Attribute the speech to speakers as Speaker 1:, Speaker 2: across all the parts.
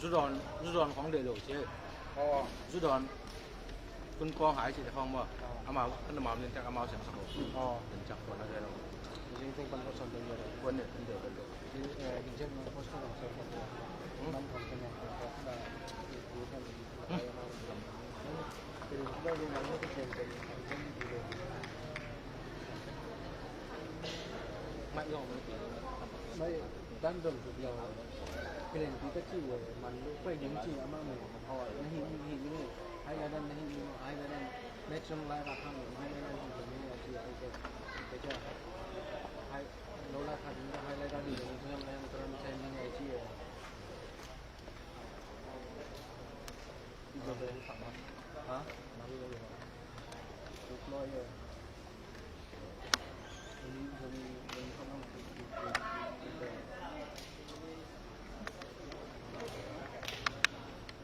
Speaker 1: 日đoànของเดือดเชื่อ日đoànคุณกองหายสิทองบ่เอามาขึ้นมาเรียนจากเอามาเสียงสงบเป็นจากคนอะไรเรา
Speaker 2: จริงๆเป็นคนสนใจเยอะเลย
Speaker 1: คนเนี่ยเป็นเดือดเป็นเดือด
Speaker 2: อย่างเช่นโพสต์ของเซลล์มันทำเป็นอย่างไรครับได้รู้กันคือได้รู้ไหมว่าเป็นเป็นดีเลย
Speaker 1: ไม่ยอม
Speaker 2: ไม่ด้านดนสุดยอดเป็นอย่างที่ก็ชื่อมันไปยังจีอามาเหมือนพอไม่หินนี่ให้แล้วนั่นให้แล้วนั่นเน็ตช่องไลน์ราคาหนึ่งให้แล้วนั่นที่นี่ที่ไอ้เจ้าให้โลราคาถึงให้แล้วได้ดีอย่างที่ทำแล้วตอนนี้ใช้ยังไงที่ที่จะเป็นฝั่งฮะมาดูเลยทุกร้อยเลยวันเขาต้องเป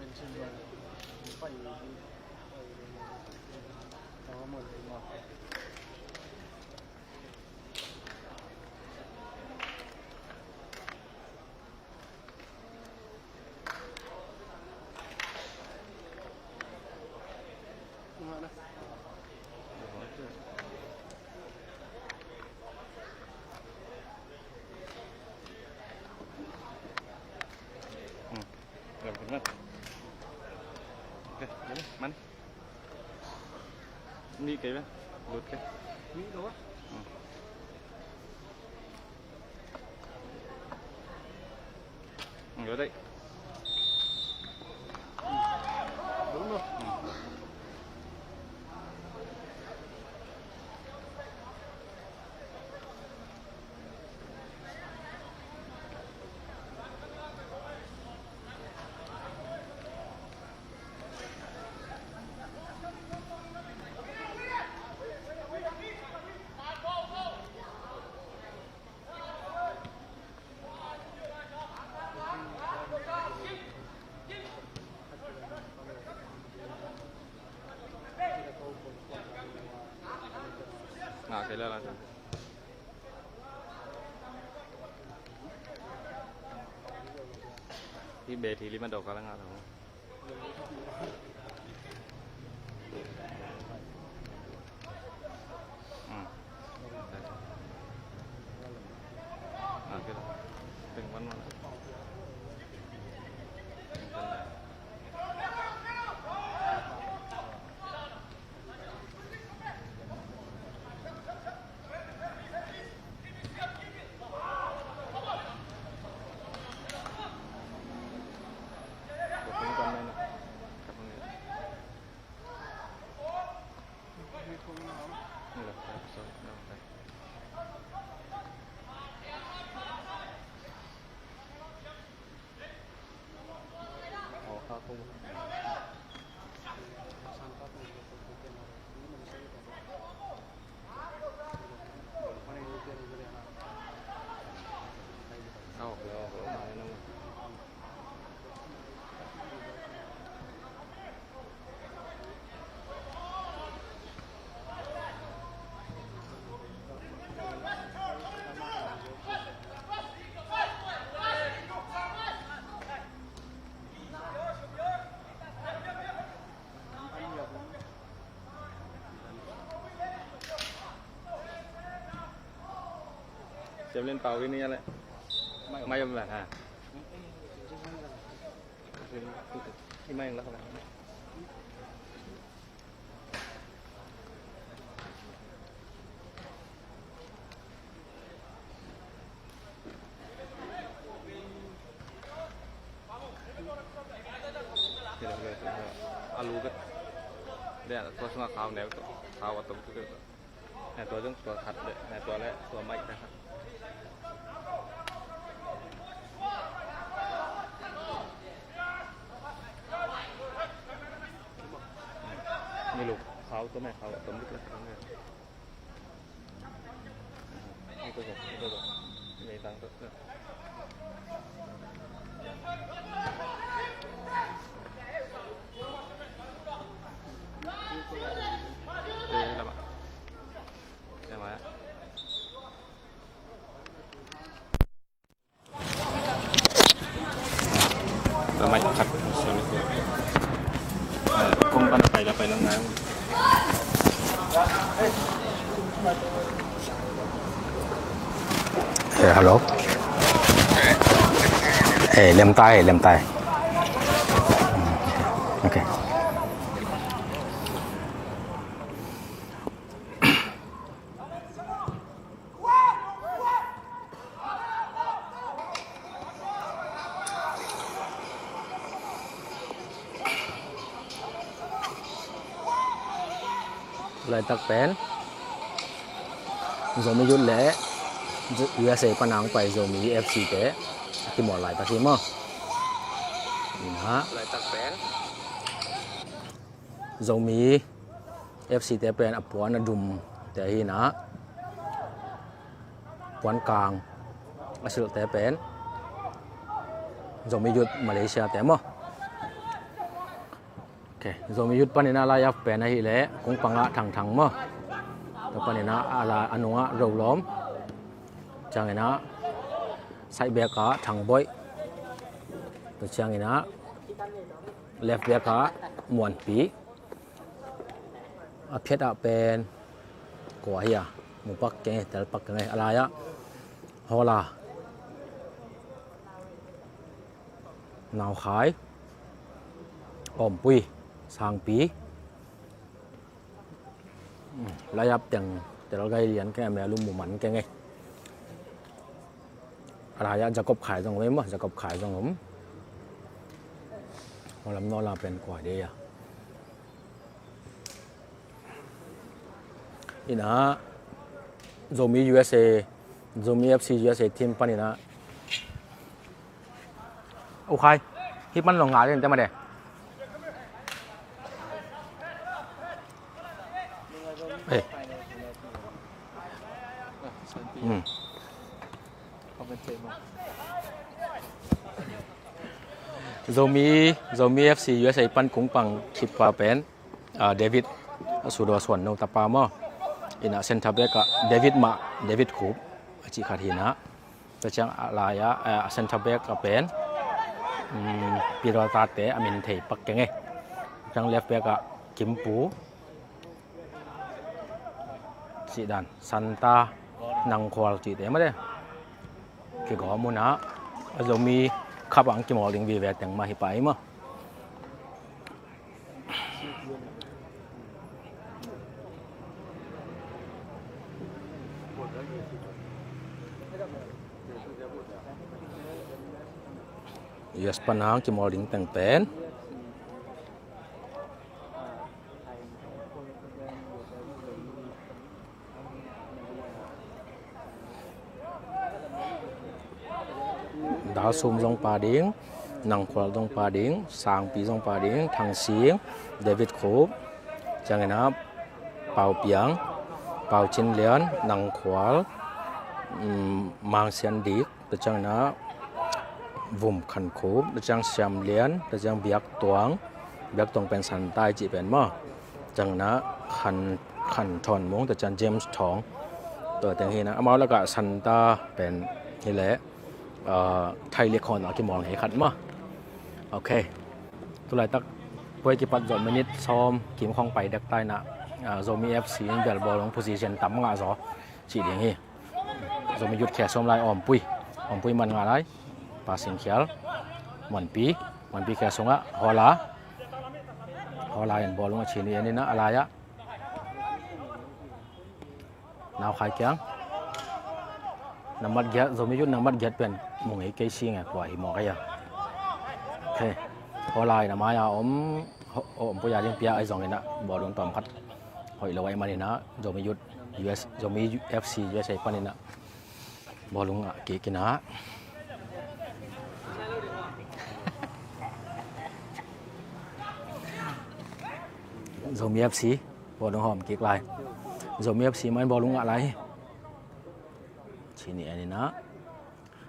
Speaker 2: ็นเช่นนั้นไปทั้งหมดเลยมา
Speaker 1: Rồi, ok, đấy, mắn đi cái đó, lột cái
Speaker 2: Mỹ đó
Speaker 1: ở đây
Speaker 2: đúng rồi
Speaker 1: cái làที่เบทีลิมันดอกกำลังงานของcái đó từng vấn vấn chém lên tàu cái này lại may âm bản à cái may nó không phải alu cái đây làตัวสมาขาวแนวขาวตรงที่เนี่ยตัวต้องตัวขัดเลยเนี่ยตัวแรกตัวไม่นะครับนี่ลูกขาวตัวแม่ขาวตัวลึกเลยนี่ตัวมีตังตัวđây là bạn xem máy ทำไมขัดคงกันไปแล้วไปแล้วไงฮัลโหลlem tay ok lại tắc bén rồi mới dút lẽ USA panang phải rồi mới FC té khi bỏ lại ta khi mà lại tắc bén rồi mới FC té bén áp quán là đùm té hi ná quán càng ở sự té bén rồi mới dút Malaysia té mà okay rồi mới dút panina lại áp bén này lẽ cũng bằng ngã thẳng màแล้วก็เนี่ยนะอะไรอันนู้นเราล้อมจังไงนะใส่เบียร์ก็ถังบ่อยตัวจังไงนะเลฟเบียร์ก็มวนปีเพชรเป็นกัวเฮียหมูปักแกงแต่ปักยังไงอะไรอะฮอลาหนาวขายอมปุยสางปีระยับอย่างแต่เราได้เรียนแค่แม่ลุงหมูหมันแกไงอะไรจะกบขายตรงไหนมั้งจะกบขายตรงผมเราลำนอลาเป็นกว่าเดียนี่นะโซมี USA โซมี FC USA ทีมปันนี่นะโอเคที่มันลงงานเลยจะมาเด้Zomi FC USA ปั้นกุ้งปังคิดว่าเป็นเดวิดสุดาส่วนนตปามออินาเซนทับเบกเดวิดคูบจิคาทีนะแต่จังอะไรเซนทับเบกเป็นปีรอตาเตอเมนเทปักเกงไงจังเลฟเบกกิมปูสีดันซันตานังควอลจีเตมาเด้คือขอมูนะจะมีขับอังกิมอลิงวีเวตยังมาหิไปมั้งUS ปัญหากิมอลิงแต่งเป็นดาวซุ่มลงปาดิ้งนังควอลลงปาดิ้งสางปีลงปาดิ้งทางเสียงเดวิดคูบจังไงนะเป่าเปียงเป่าชินเลียนนังควอลมังเซียนดิกแต่จังนะวุ่มขันคูบแต่จังเซียมเลียนแต่จังเบียกตวงเป็นสันใต้จีเป็นมั้งจังนะขันทอนมงแต่จังเจมส์ทองตัวแต่งฮีนะเอามาแล้วก็สันตาเป็นนี่แหละไทยเรียกคนเอากี่มองให้ขัดมั้งโอเคตัวไหนตักเพื่อกี่ปัจจุบันมินิซ้อมกิมคองไปดักใต้นะโซมี FC เดี๋ยวบอลลงโพซิชันต่ำงาซอจีเดียงฮีโซมียุดแขกซ้อมลายออมปุยมันงาไรปาสิงเขียวมันปีแขกส่งอะฮอลาเห็นบอลลงชีนี่นะอะไรอะนาวขายแกงน้ำมันเยอะโซมียุดน้ำมันเยอะเป็นมุ้งไอ้เกซี่ไงกว่าหิมะกันโอเคพอไล่นะมายาพยาเลี้ยงเปียไอ้สองเนี่ยนะบอลโดนตอมคัดหอยเราไว้มาเนี่ยนะโซมียุด US โซมี FC USA ปันเนี่ยนะบอลลงอ่ะเก๋กินนะโซมี FC บอลลงหอมเก๋กลายโซมี FC มันบอลลงอะไรชีนี่อันนี้นะ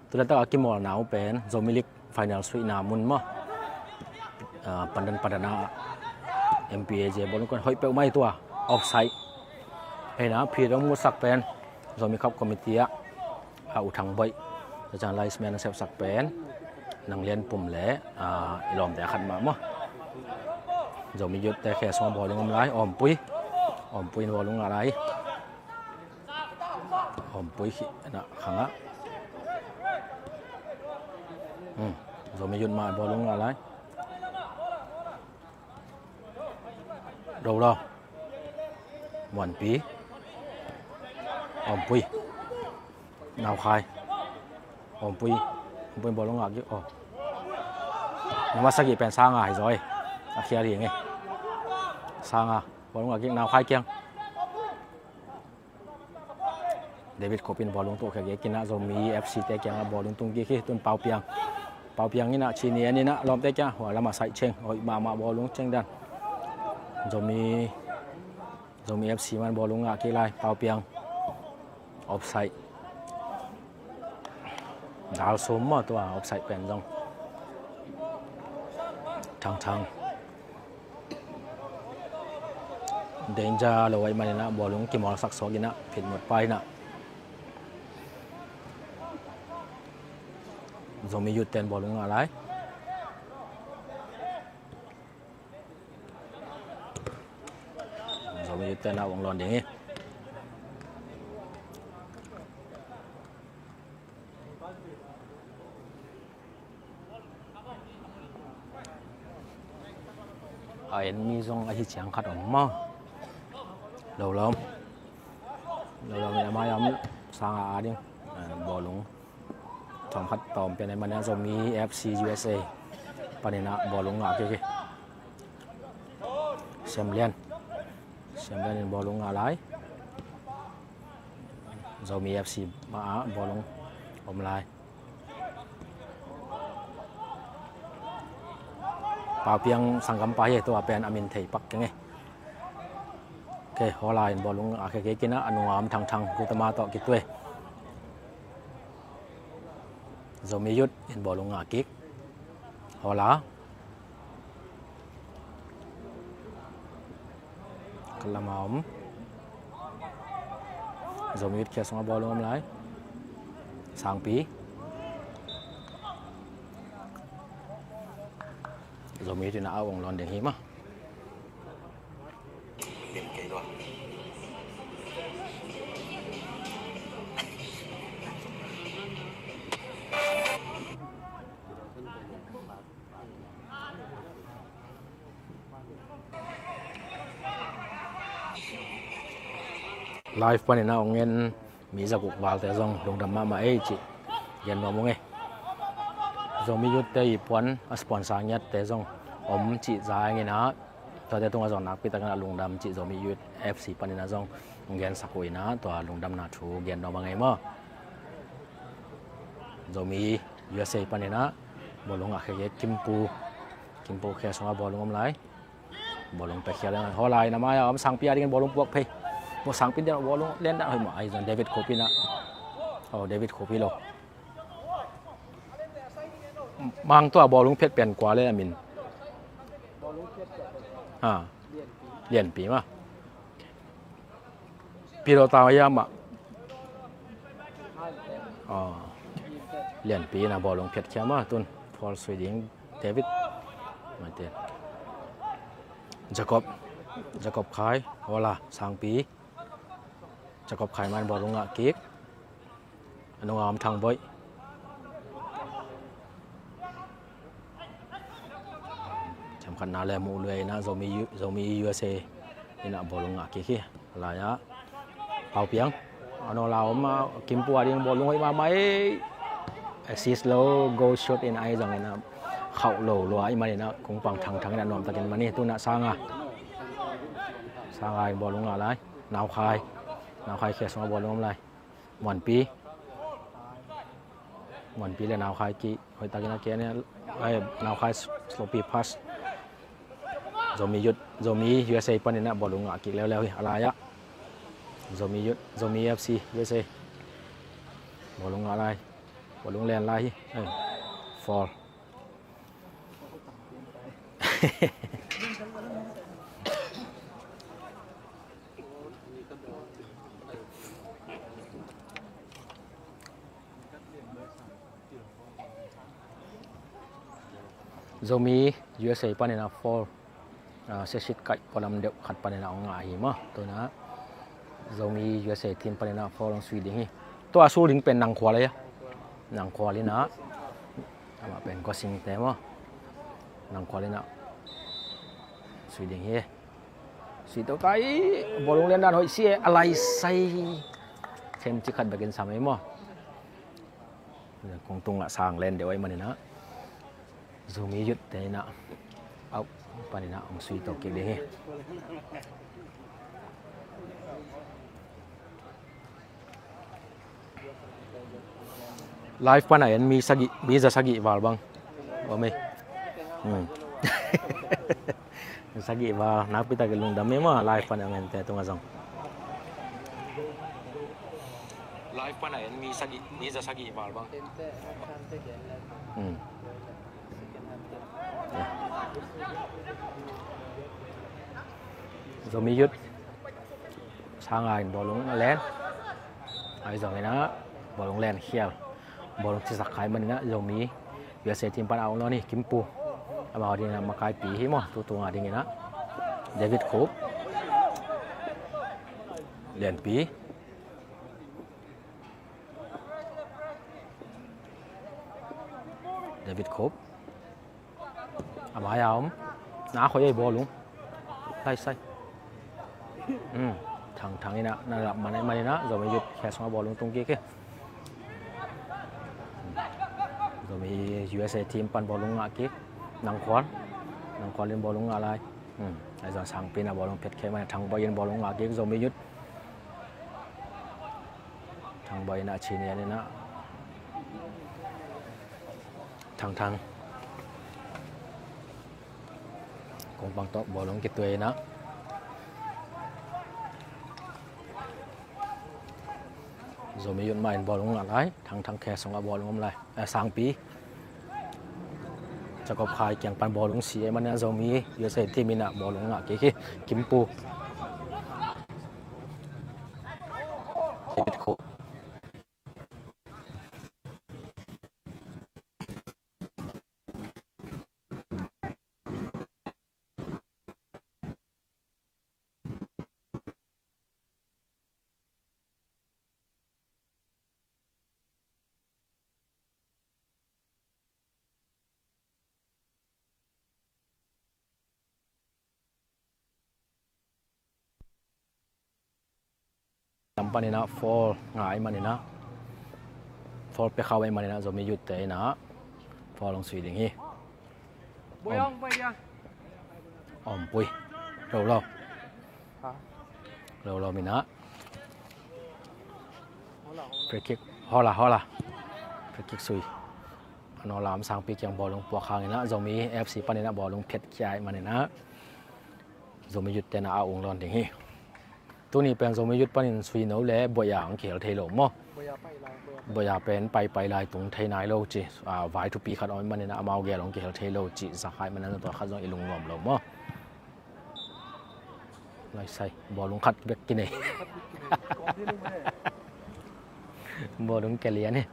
Speaker 1: ตัวนั้นต้องอากิมอลหนาวเป็นโซมิลิกไฟแนลสวีนามุนมั้งปันนะ MPA เจบอลก็หอยเปลวไม่ตัวออฟไซด์เห็นนะพี่ต้องมุดสักเป็นโซมิคับคอมมิตี้อุทังใบจะจางไลส์แมนเซฟสักเป็น นังเรียนปุ่มแหล่ลอมแต่ขัดมามั้งจะมียุดแต่แค่สองบอลลงอะไรออมปุ้ยบอลลงอะไรออมปุ้ยนะขังอ่ะจะมียุดมาบอลลงอะไรđâu đâu Muộn Pí Pui nào khai Pui bò lông ngạc chứ nhưng mà sao vậy bèn sang ngài rồi kia thì nghe sang bò lông ngạc chứ nào khai kiêng David Copin bò lông tụ cái kia rồi mi FC té kiêng bò lông tung kia tuần Pao Piang ini Cini ini nak lom té kiêng hoặc là mà sai cheng hoặc mà bò lông cheng dan rồi mi FC man ball lung kia lai Pao Piang offside đào xuống mà tôi offside bèn rong thằng danger lowai man na ball lung kim mol sak so gina phit một pai na rồi mi yut ten ball lung lai rồi tên nào vòng lòn đấy anh mi dong ai chẳng khát ổn mà đầu lắm mình mai ấm sang đi bỏ lúng thòng khát tòm bên này mình rồi mi FC USA bên này nè bỏ lúng kia xem lên ball lung alai rồi mi FC mà ball lung lai Pao Piang sanggam pai tu apa yang amin thei pak ke okay holai ball lung ke kina anu am thang kutama to kitwe rồi mi yut in ball lung kick hola kalau mau rồi mi kia sang ball lung lai sang pi rồi mi thì nào vòng lon để hiếm á live pa ni na ongen mi za kuk wal te zong dong dam ma e chi yan no mo nge zo mi yut te ipon a sponsor nyat te zong om chi za nge na to te tung a zong nak pi ta na lung dam chi zo mi yut FC pa ni na zong ngen sakoi na to lung dam na thu gen no ma nge mo zo mi USA pa ni na bolong a khe kimpu khe so bolong om lai bolong pe khia la ho lai na ma om sang pia ding bolong puak phei một sáng pin đeo bó luôn lên đã hơi mỏi rồi David Copin ạ David Copin rồi mangตัวบอลลุงเพชรเปลี่ยนกว่าเลยอะมินเรียนปีมาปีเราตามยามอ่ะเรียนปีนะบอลลุงเพชรแค่มาตุนพอลสวีดิงเดวิดมาเตะจะกบขายโอลาสางปีจะกบขายมันบอลลงอ่ะกิ๊กน้องออมทางบ่อยสำคัญน่าแลมูเลยนะโซมี USA นี่นะบอลลงอ่ะกิ๊กอะไรนะเป่าเปียงน้องเรามากิมปัวดิ้งบอลลงไว้มาไหม assist low go shot in ไอ้จังเลยนะเข้าโหลลอยมาเลยนะคงปังทางนั้นนอมตะกินมานี่ตัวน่ะสร้างไอ้บอลลงอะไรนาวคายแค่สองบอลลงอะไรหมอนปีเลยนาวคายกี่หอยตากินแกเนี่ยไอ้นาวคายสโลปีพัสโซมี USA ปนนี่นะบอลลงกี่แล้วอะไรอะโซมี FC USA บอลลงอะไรบอลลงแลนอะไรฟอล zomi USA panina for se shit kai polam deuh khat panina onga hi ma to na zomi USA team panina for long sweden hi to asu ring pen nang khwa le nang khwa le na ama pen ko sing te mo nang khwa le na sweden hi sui to kai bolong len dan hoi sie alai sai thêm chiếc khăn bakin samai mo kong tung la sang len de oi manina zomi yut te na au panina ong sui to ke de he live pa này mi sagi bi za sagi wal bang ba me sagi wa na pita ke lung dame ma live pa na te tung azong live pa này mi sagi bi za sagi wal bang rồi mi yut sang ai bỏ lúng len ai rồi nó bỏ lúng len khiêu bỏ lúng chỉ sạc khai mình á rồi mi bây giờ team pan áo nó nè kim pu bảo đi là makai pi hi mo tu tu ngà đi nghe nó David Coop len pi David Coop ai không ná khỏi ai bỏ lúng tay say thằng này nè là làm mà này nó rồi mình khẽ xóa bỏ lung tung kia rồi mình USA team pan bỏ lung ngã kia nang khoan lên bỏ lung ngã lại bây giờ sang pin là bỏ lung phết khẽ mà thằng bay bỏ lung ngã kia rồi mình thằng bay là chỉ này nó thằng cũng bằng tốc bỏ lung cái tuổi nó rồi mình dùng mảnh bò lông lại thằng khe xong bò lông lại sang piจะก็พายเกียงปันบอลลงสีมันเนี่ยเรามีเยอะเสร็จที่มีน่ะบอลลงอ่ะกี่กิมปูติดโคตัมปานี่นะฟอลง่ายมันนี่นะฟอลไปเข้าไปมันนี่นะจะมีหยุดแต่นะฟอลลงสวีดิ่งฮีบุยองไปยังปุยเรามีนะเฟรคิกฮอลาเฟรคิกสวีนอลามสังปีเกียงบอลลงปัวคางนี่นะจะมีFCปานี่นะบอลลงเพชรใหญ่มันนี่นะจะมีหยุดแต่นะเอาองค์รอนดิ่งฮีตัวนี้เป็นสมัยยุทธปนินสวีโนและบัวหยางเขียวเทโลมบัวหยาเป็นไปลายตรงไทยนายโลจีไว้ทุกปีขัดอ้อยมันเนี่ยนะเอาแกลงเขียวเทโลจีสักหายมันนั่นตัวขัดลงอีลุงงอมโลมลายใส่บอลลงขัดเบกกินเองบอลลงแกเลียนี่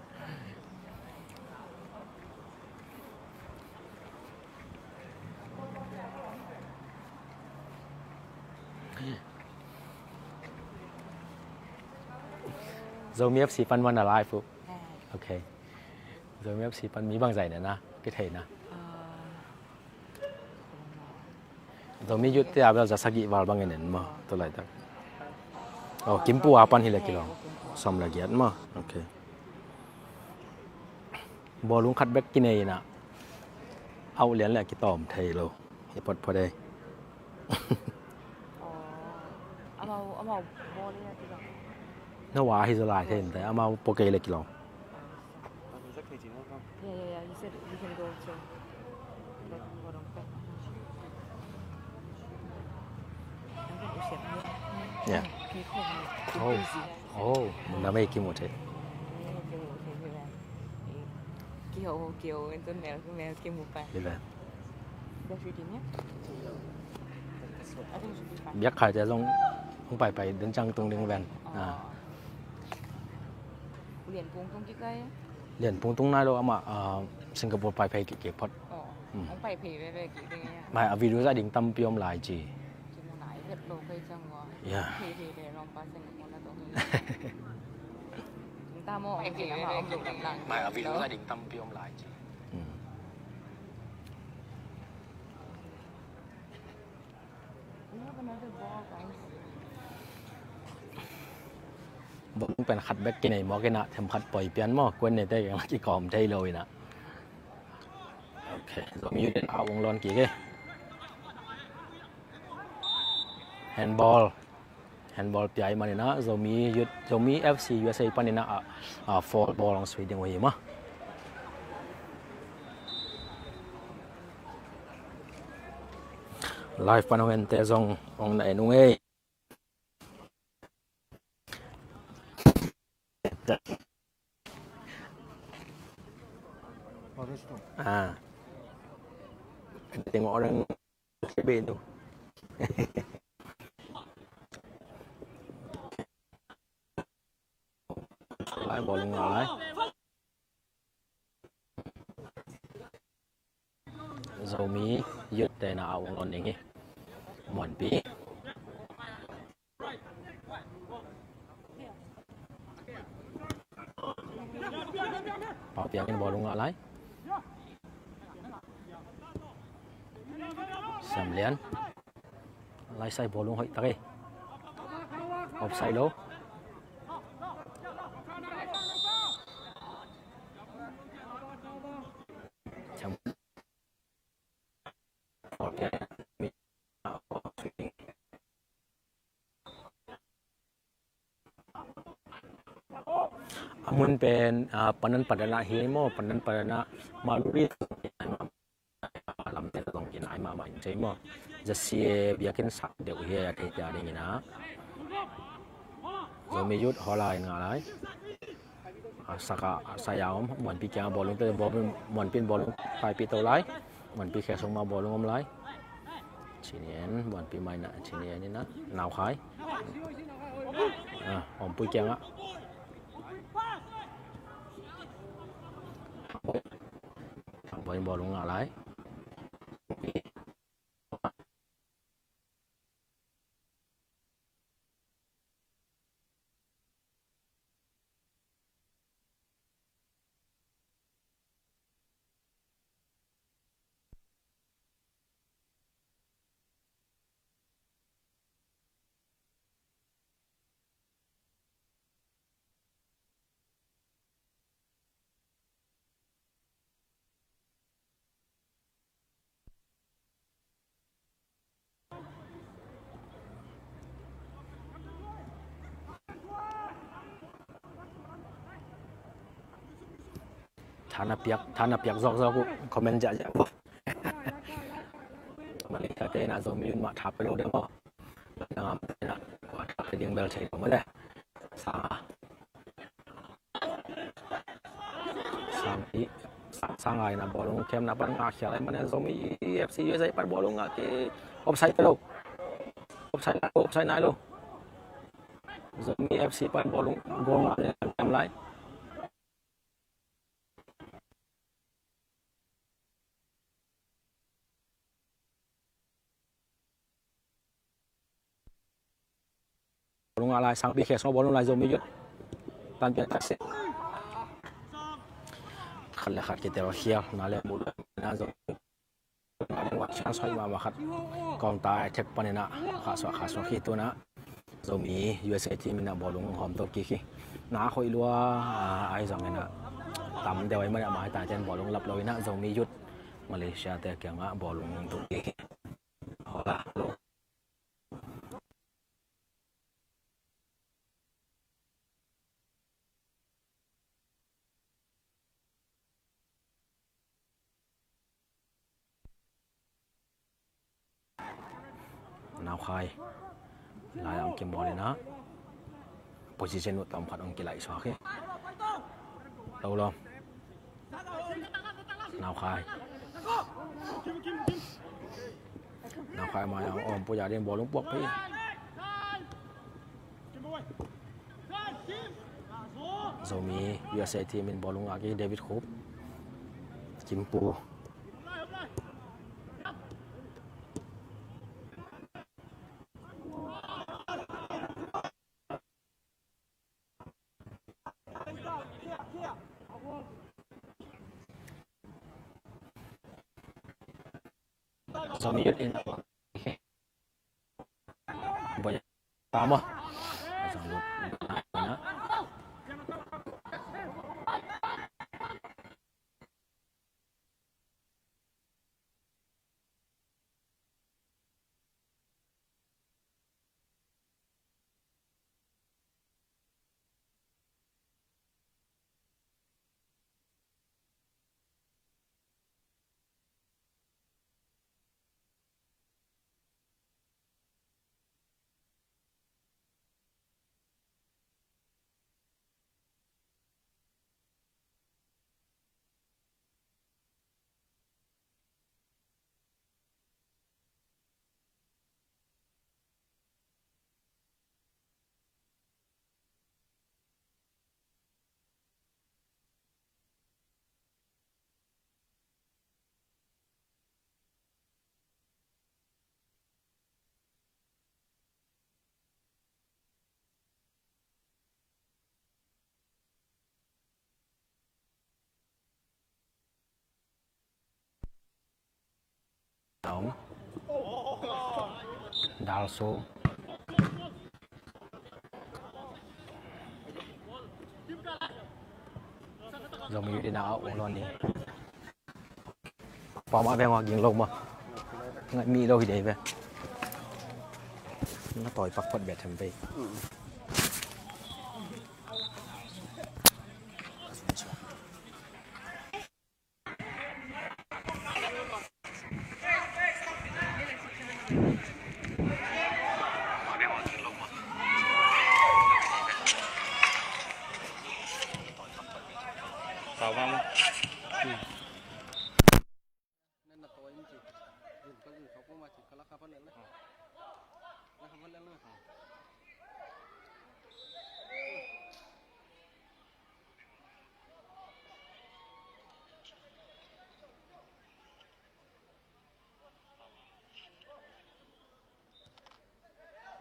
Speaker 1: rồi mi FC fan one alive phụ, ok, rồi mi FC fan mi bằng giải nữa na, cái thể na, rồi mi yut tiap giờ sagi vào bằng cái nền mà, tôi lại tak, kim pu apan hi lagi long, som lagi at mà, ok, ball lung cut back kini na, au lian lagi tom thầy lo, hipot po đây, amau ball ni kita nó hóa thì lại thế này, ama poke lấy kilo.
Speaker 3: Yeah, he said we can go to like
Speaker 1: Yeah. Mình đã mấy kim một thế.
Speaker 3: Kiểu internet của mẹ kim một bài.
Speaker 1: Đi về.
Speaker 3: Biết
Speaker 1: biết khaiจะต้องไปเดินจังตรงเดินแวน
Speaker 3: เหรียญปุงตรงกี่ไกล
Speaker 1: เหรียญปุงตรงนั้นเราเอามาสิงคโปร์ไปเก็บพอด
Speaker 3: ông phải phê về cái đấy nha
Speaker 1: mai ở video gia đình tâm piom lại chị
Speaker 3: chỉ muốn nói rất lâu cây trong ngõ phê để lòng ba sinh một là tổ người chúng ta mong anh chỉ là ông dùng tấm lòng
Speaker 1: mai ở video gia đình tâm piom lại chị vẫnเป็นขัดแบ็กกินไอ้หมอกินอะทำขัดปล่อยเปลี่ยนหม้อกวนในแต่ยังกี่กอมใจเลยนะโอเคเรามีอยู่ในวงล้อกี่เก้แฮนด์บอลเปียมาเนี่ยนะเรามี FC USA ปันเนี่ยนะฟอลบอลลองสวีเดนไว้มั้ยไลฟ์ปันเอาเงินแต่ซองไหนนุ่งเอ้tengok orang sebel tu lại ball lại dầu mí dứt để nào còn này mòn bí bảo việc cái ball lại Sam Lian lại sai ball hội tay offside đâu chẳng mun pen panan padana himo panan padana maluri lam te tong kin ai ma mai chei mo ja sie biakin sak de he ya the ja ni na zo mi yut holai nga lai saka sayam mon pi kya bolong te mon pin bolong pai pi to lai mon pi khe song ma bolong om lai chinien mon pi mai na chinien ni na nào khai om pi kya với ball luôn lại thana piak zok comment ja ja mali ta te na zo mi ma thap pe lo de mo na na ko thap te ding bel chei ko ma de sang ai na bolong kem na ban nga khia lai ma ne zo mi FC USA par bolong nga ke offside pe lo offside nai lo zo mi FC par bolong gol nga ne kam lai bolong lại sang bị kẹt xong bolong lại rồi mới dứt tan biến cắt xét khăn là khát cái tèo khia nó lại một là rồi nó đang watch chance mà khát còn ta check pan nè khát xóa khi tôi nè rồi mi USA team nè bolong hòm tôi kia ná khôi lúa ai rằng nè tắm đeo ấy mà đã tại trên bolong lập lối nè rồi mi dứt Malaysia tè kia ngã bolong tôi kia họ là nào khai lại ông kim bò lên á position của tầm phạt ông kia lại xóa khi đâu luôn nào khai mà ông ôm bây giờ đem bò lúng buộc đi rồi mi USA team mình bò lúng à cái David Hope Kim Pu Suami yun din ako. Banyak. Tama. Sanggup. Mana? Tổng đa số dòng như thế nào cũng luôn đi bỏ mã về hoặc những lồng mà ngại mi đâu thì để về nó tỏiปัก phật bẹt thầm về
Speaker 2: Tàu vong nên là tối chỉ dùng có gìเขาก็มาchỉ có lá cà phê lên đấy lá cà phê lênเลย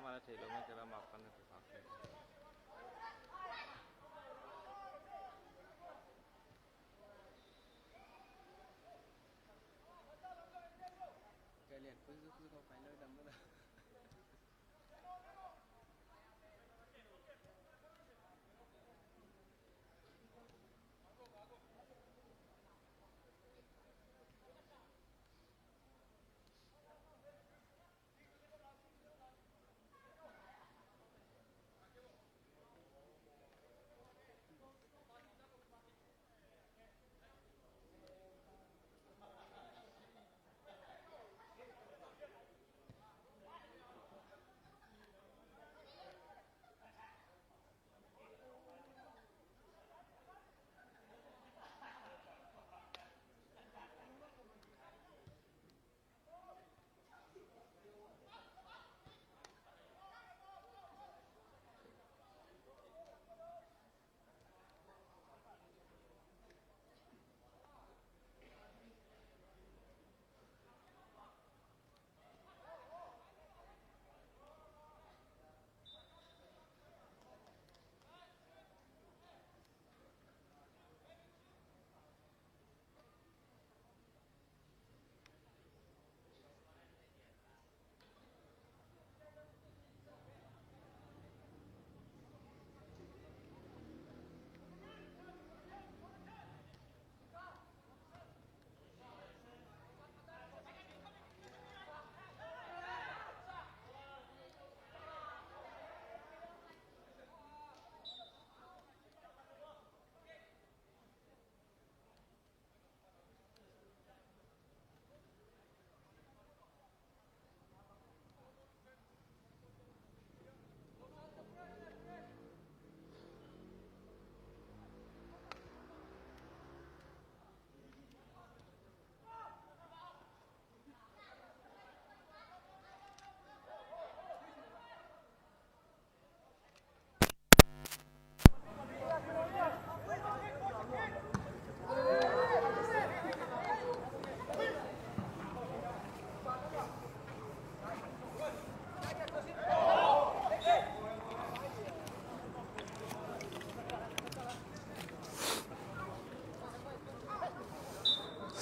Speaker 2: มาแล้วทีเราไม่จะละหมาดกันเลยครับเรียนคือเขาไปเลยดำเลย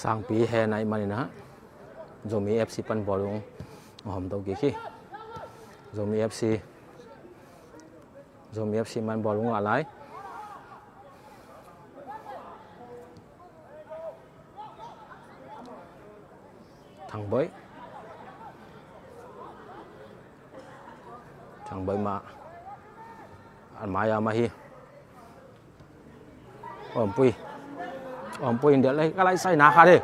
Speaker 1: sangปีแห่ไหนมาเนี่ยนะ Zomi FC pan bolung hom to ki khi Zomi FC man bolung alai thằng bơi mà Maya Mahi Om Pui dia lai kalai sai na kha de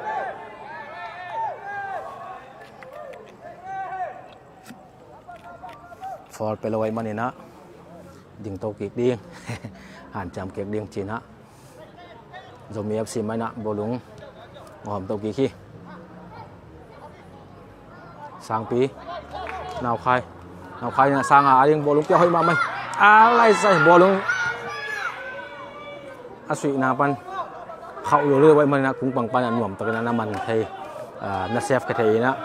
Speaker 1: for pelawai manina ding to kik ding han cham kik ding china Zomi FC mana bolung ngom to ki khi sang pi nào khai là sang ding bolung pia hoi ma mai lai sai bolung asui na pan khau yo le wai man na kung pang pan an nuam takana naman thei na sef ka thei na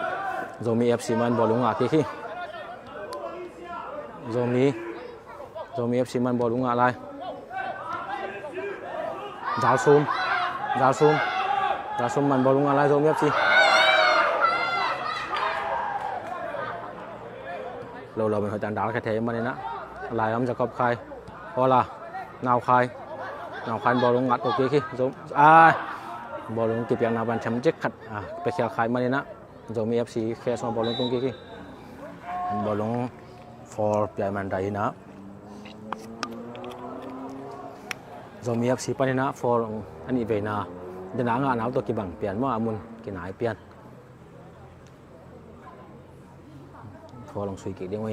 Speaker 1: Zomi FC man bolung ki khi Zomi FC man bolung lai giáo sum man bolung lai Zomi FC lâu mình phải tàn đá cái thế mà nên á lại ông Jacob khai hoặc là nào khai bò lông ngắt ok khi giống bò lông kịp nào bàn chấm chết khátไปแค่khai mà nên á Zomi FCแค่ส่งบอลลงตรงกี้บอลลง for ใหญ่มันได้นะ Zomi FC ปะเนี่ยนะ for อันนี้เวน่าเดี๋ยวงานเอาตัวกี่บังเปลี่ยนว่ามุนกี่ไหนเปลี่ยน for ลองสุยกี่เด้งไว้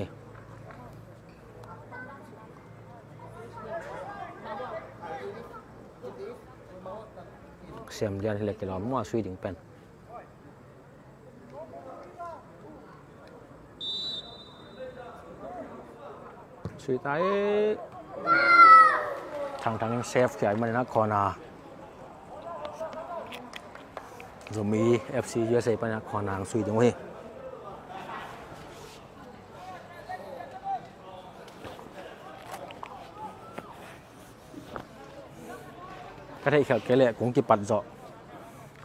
Speaker 1: เสียมเรียนเล็กกี่ล้อมั่วสุยดิ่งเป็นสุยตายทางเซฟใหญ่มาเลยนะคอนาZomi FC USA ไปนะคอนางสุยดิ่งไว้ก็ได้เขียวเกลี่ยคงกิปัดเจาะ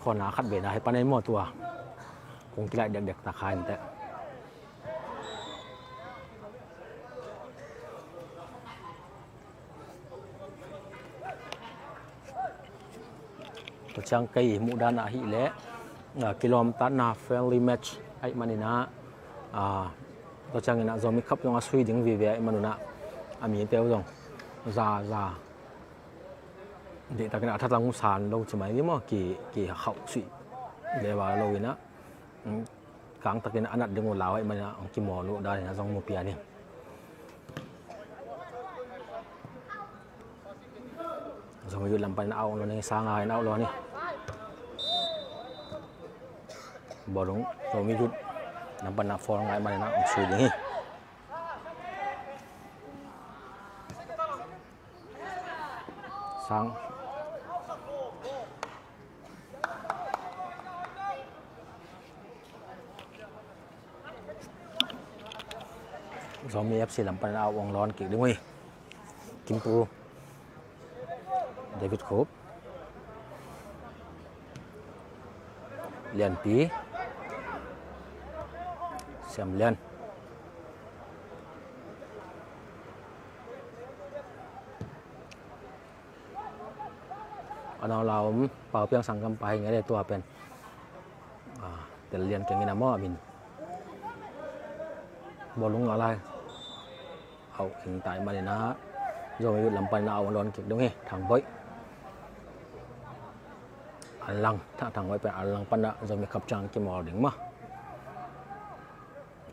Speaker 1: คอนาขัดเบนะให้ปันในหม้อตัวคงกิไลเด็กๆตาคายแต่ช่างไก่มุดานาฮิเละกิโลเมตรนาเฟลลี่แมตช์ไอ้มันนี่นะตัวช่างนี่นะZomiคัพยังสุยดิ่งวิเวไอ้มันนะมีเตี้ยวจงซาเด็กตะกี้นะถ้าเราสานเราจะไม่ได้มั้งกี่เขาสุยเดี๋ยวว่าเราเนะกลางตะกี้นะอันนั้นดึงหัวเราไอ้มันนะกี่หมอรู้ได้นะจงโมเปียนี่Zomiยุดลำไปเอาเราในสร้างอะไรเอาเรานี่บอลงZomiยุดลำไปนับฟอร์ไงมาเลยนะสุดอย่างนี้สร้างZomi FC ลำไปเอาวงร้อนกี่ด้วยกิมปูDavid Khop Lian Pi Sam Lianเราเป่าเพียงสั่งกำไปไงได้ตัวเป็นแต่เรียนเก่งนี่นะมั่วมินบอลลงอะไรเอาขิงตายมาเลยนะZomiยุดลำไปเอาร้อนเก็บตรงนี้ทางไว้อันลังถ้าทางไว้เป็นอันลังปันนะZomiขับจังกี่หมอดึงมา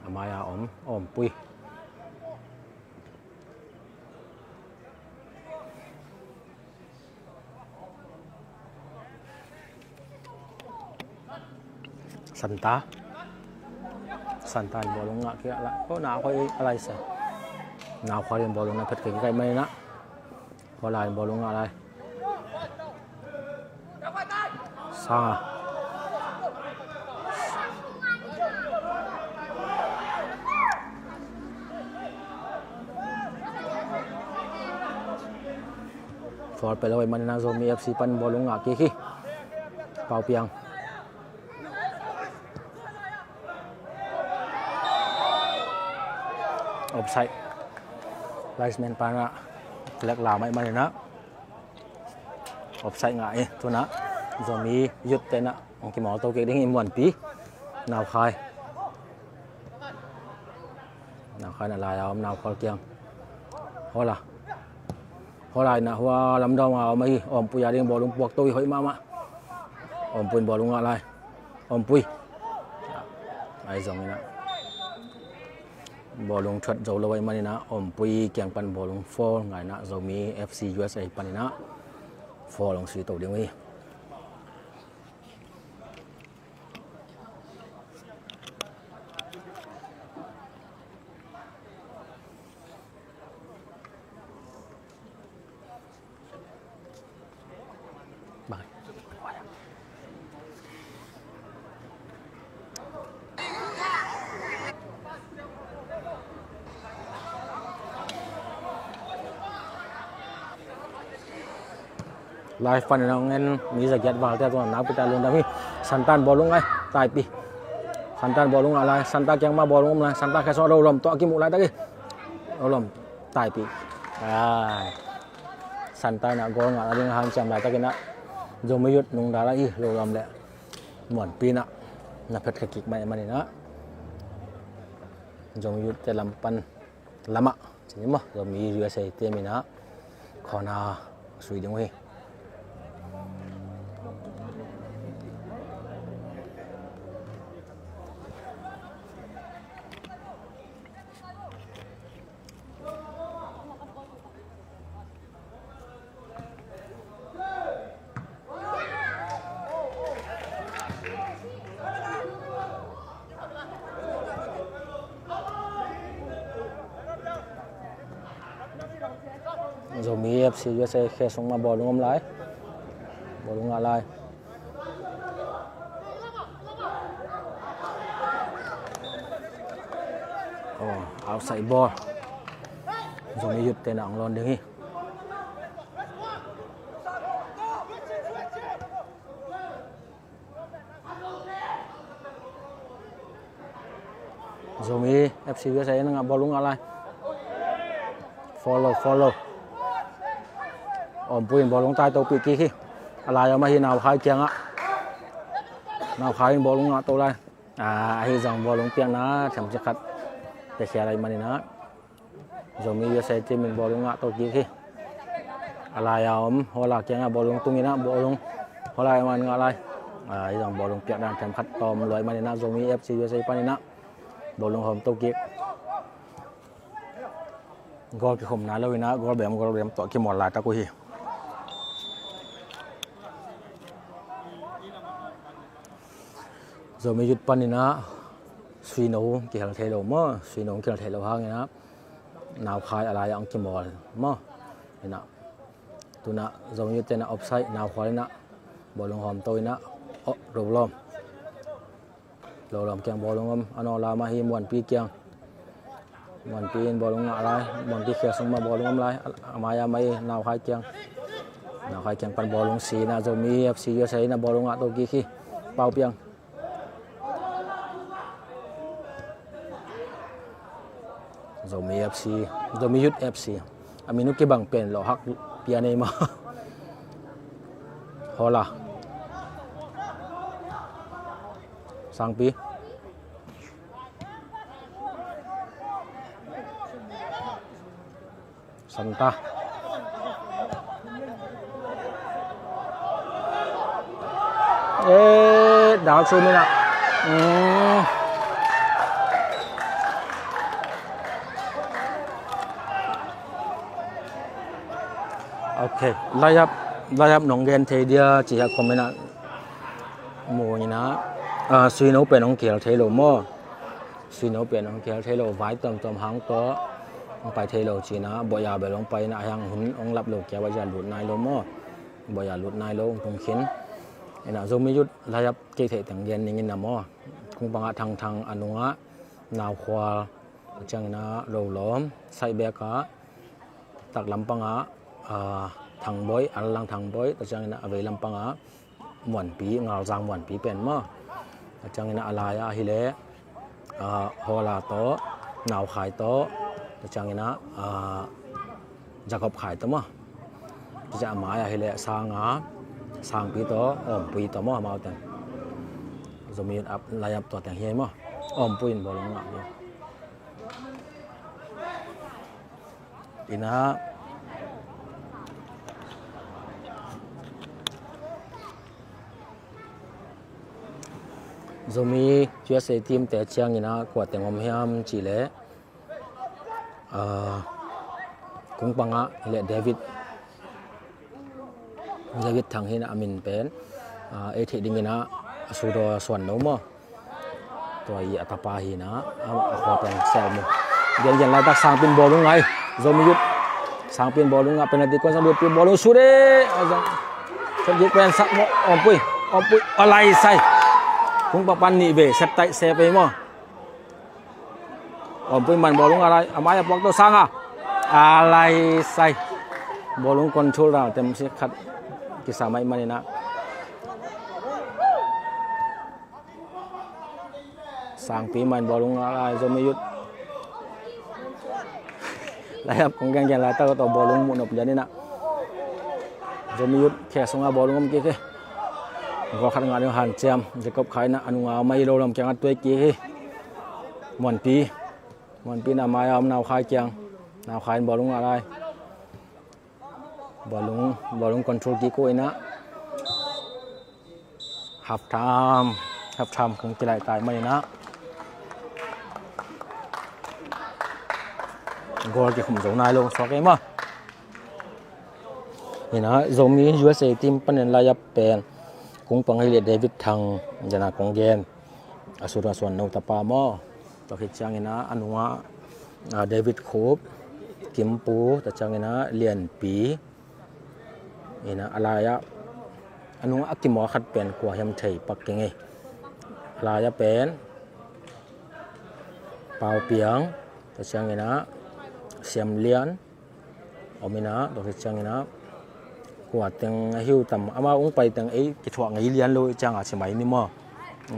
Speaker 1: อายาอมปุยสันตาบอลลงเกี่ยละก็หนาวคอยอะไรสิหนาวคอยเรียนบอลลงนะเผ็ดเก่งไกลไม่นะพอลายบอลลงอะไรซาฟอร์ไปแล้วไอ้มันนะZomi FC ปันบอลลงกี่ขี้เป่าเปียง offside linesman pana lek la mai mani na offside ngai tu na zomi yut te na ong ki mo to ke ding imwan pi nào khai là lại ông nào khai kiang hoa lại na hoa làm đâu mà mấy ôm pui đi bỏ lung buộc tôi hỏi mà ôm pui bỏ lung lại ôm pui ai giống này bỏ lung thuật dầu lâu mà na ôm pui kiang pan bỏ lung fall ngày na zomi FC USA pan na fall lung suy tổ đi live fan nang en mi za get wal te to na pita lun dami santan bolung ai tai pi santan bolung alai santa kyang ma bolung la santa kha so ro lom to ki mu lai ta ki ro lom tai pi santa na gol nga ring han cham lai ta ki na jo mi yut nung da la i ro lom le mon pi na phet ka kik mai mani na jo mi yut te lam pan lama chini mo jo mi USA te mi na khona sui ding wi rồi mi FC USA khe xuống mà bỏ đúng lái bỏ đúng ngã lại outside ball rồi mi yut tên nặng lon đứng rồi mi FC USA nó ngã bỏ đúng ngã lại follow ôm pui ball lung tai tàu pi ki khi alai ama hi nào khai kiang á nào khai ball lung tàu lai hi dòng ball lung piang na thầm chắc khát để xe lại mani na rồi mi sẽ chơi mình ball lung tàu ki khi alai hoa kiang ball lung tung ina ball lung hoa man nga lai hi dòng ball lung piang đang thầm khát tom loại mani na rồi mi FC USA pani na ball lung hom tàu ki gol cái khom na lâu na gol bem to ki mol la ta ko hi rồi mới dứt pan na suy nấu cái hàng thay đầu mơ suy nấu cái hàng thay đầu hàng na nào khai alai ang ki mol mơ na tu na rồi như tên na offside nào khai na ball lung hom tôi na râu lom kyang ball lung ano la ma hi mon pi kyang mon pi ball lung alai mon pi khe sung ma ball lung lai amaya mai nào khai kyang pan ball lung si na rồi mi FC USA na ball lung to ki khi pau piang rồi mi FC rồi mi yut FC aminu ke bang pen lo hak pianei ma hola sang pi santa đảo xuống mới nào ok layap nong gen thế dia chỉ là comment ạ mùa như ná suy nấu bền ông kiểu thế lộ mò suy nấu bền ông kiểu thế lộ vài tầm hàng to ông phải thế lộ chỉ ná bỏ nhà bền ông phải na hàng hun ông lắp lộ kéo bây giờ lụt nai lộ mò bỏ nhà lụt nai lộ ông không khiến nên là zoom mấy chút layap cái thể thằng gen như nào mò cũng bằng thằng anh á nào khoa chẳng na lộ lóm say bé cá tạc lắm bằng á thằng bói ăn lang thằng bói tại chẳng là về làm bằng á muộn pí ngào giang muộn pí bền mà chẳng là alai hi lẽ hoa là to nào khai to chẳng như na Jacob khai tao màจะมาอย่าให้เละสางอ่ะสางปีต่อปีต่อมาเอาแต่จะมีอัพลายอัพตัวแต่งเฮียมั้งปีนบอลงอ่ะอีน่าจะมีช่วยเซทีมแต่เชียงอีน่ากวาดแต่งอมเฮียมจีเล่กุ้งปังอ่ะเละเดวิดทางเฮนะอามินเป็นเอทีดิ่งนะสุดส่วนนู้นมั้งตัวอีอัตปาฮีนะขอเป็นเซลมั้งยังไล่ตักสางเป็นบอลลุงไงจะมียุดสางเป็นบอลลุงอ่ะเป็นอะไรก็จะดูเป็นบอลลุงสุดเลยจะยึดเป็นสักมั้งปุ้ยอะไรใส่คุ้งปะปันนี่เบสเตะเซไปมั้งปุ้ยมันบอลลุงอะไรอามาอย่าบอกตัวสางอ่ะอะไรใส่บอลลุงคอนโทรลเราเต็มสิขัดkisah main mana nak sang piman bolong ala zomayut layap konggang yang lata atau bolong munop jadi nak zomayut kesonga bolong om keke gua kan ngadeng hancam Jacob khai na anu ngamai lo lam kyang atwe keke mon pi nama am nau khai kyang nau khai bolong alai balung control kiko ina half time kung tilai tai mai na goal ki khum zong nai lo so ke ma ina zomi USA team panen la yap pen kung panghile David thang jana konggen asura swan no tapa mo to khit chang ina anuwa David khop kimpu ta chang ina lian pi ina alaya anung akimo khat pen kwa hem thei pakinge alaya pen pau piang ta changina siam lian omina do changina kwa teng hiu tam ama ung pai teng ei ki thwa ngai lian lo changa chimai ni mo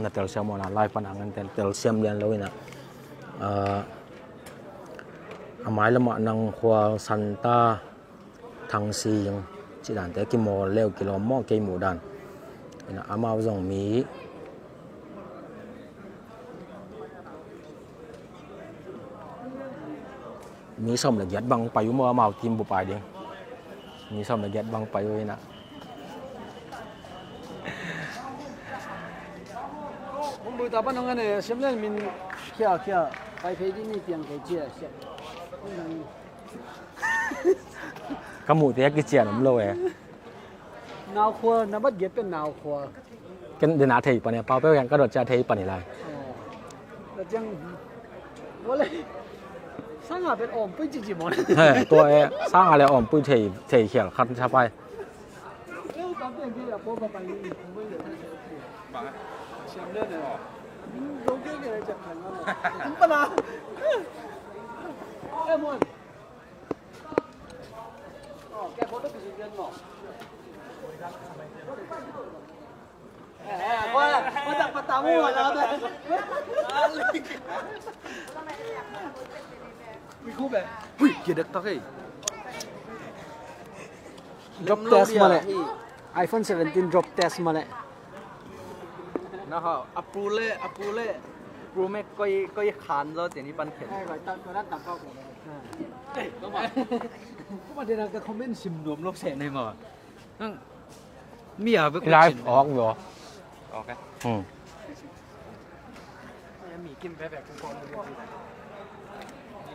Speaker 1: na tel siam na live pan angan tel siam lian lo ina amai lama nang khwa santa thang si yang chỉ đàn tới cái mò leo cái lò mò cây mù đàn là ám ao dòng mí xong là giật băng bay mò màu tim bộ bài đi mí xong là giật băng bay rồi nè
Speaker 2: hôm bữa ta bắt nó này xem lên mình kia bay phê đi ni tiếng cái chia xem
Speaker 1: cái mũ thì cái chè lắm lâu
Speaker 2: nào khoa nó bắt ghépเป็นnào khoa
Speaker 1: cái đền á thầy bọn này bao cái đợt cha thầy bọn này lại
Speaker 2: แต่จังว่าเลยสร้างเป็นอมปุ้ยจริงๆมั้ง
Speaker 1: ตัวสร้างอะไรอมปุ้ยเขียนคันชาไป
Speaker 2: ตอนเด็กที่เราพูดไปนี่ผมไม่เหลือบ้าเชื่อมเรื่องเลยรู้แค่ไหนจะแข่งกันเลยปะนะมอนแกโพสต์เป็นเรื่องหรอว่าจากปะตามั่วแล้วเลยมีคู่แบบหุ้ยเกียร์เด็กตักเอ้ย drop test มาเลย iPhone 17 drop test มาเลยนะครับอัปปูเล่ปูแม่ก็ยขานแล้วเดี๋ยวนี้ปันเข็มใช่ไหมตอนนั้นตักเข้าผมก็มาเดี๋ยวเราคอมเมนต์ซิมรวมโลกแสนในหมอนั่งมีอะไรไป
Speaker 1: ไลฟ์ออกอยู่
Speaker 2: ออกกันมีกินแบบทุกคน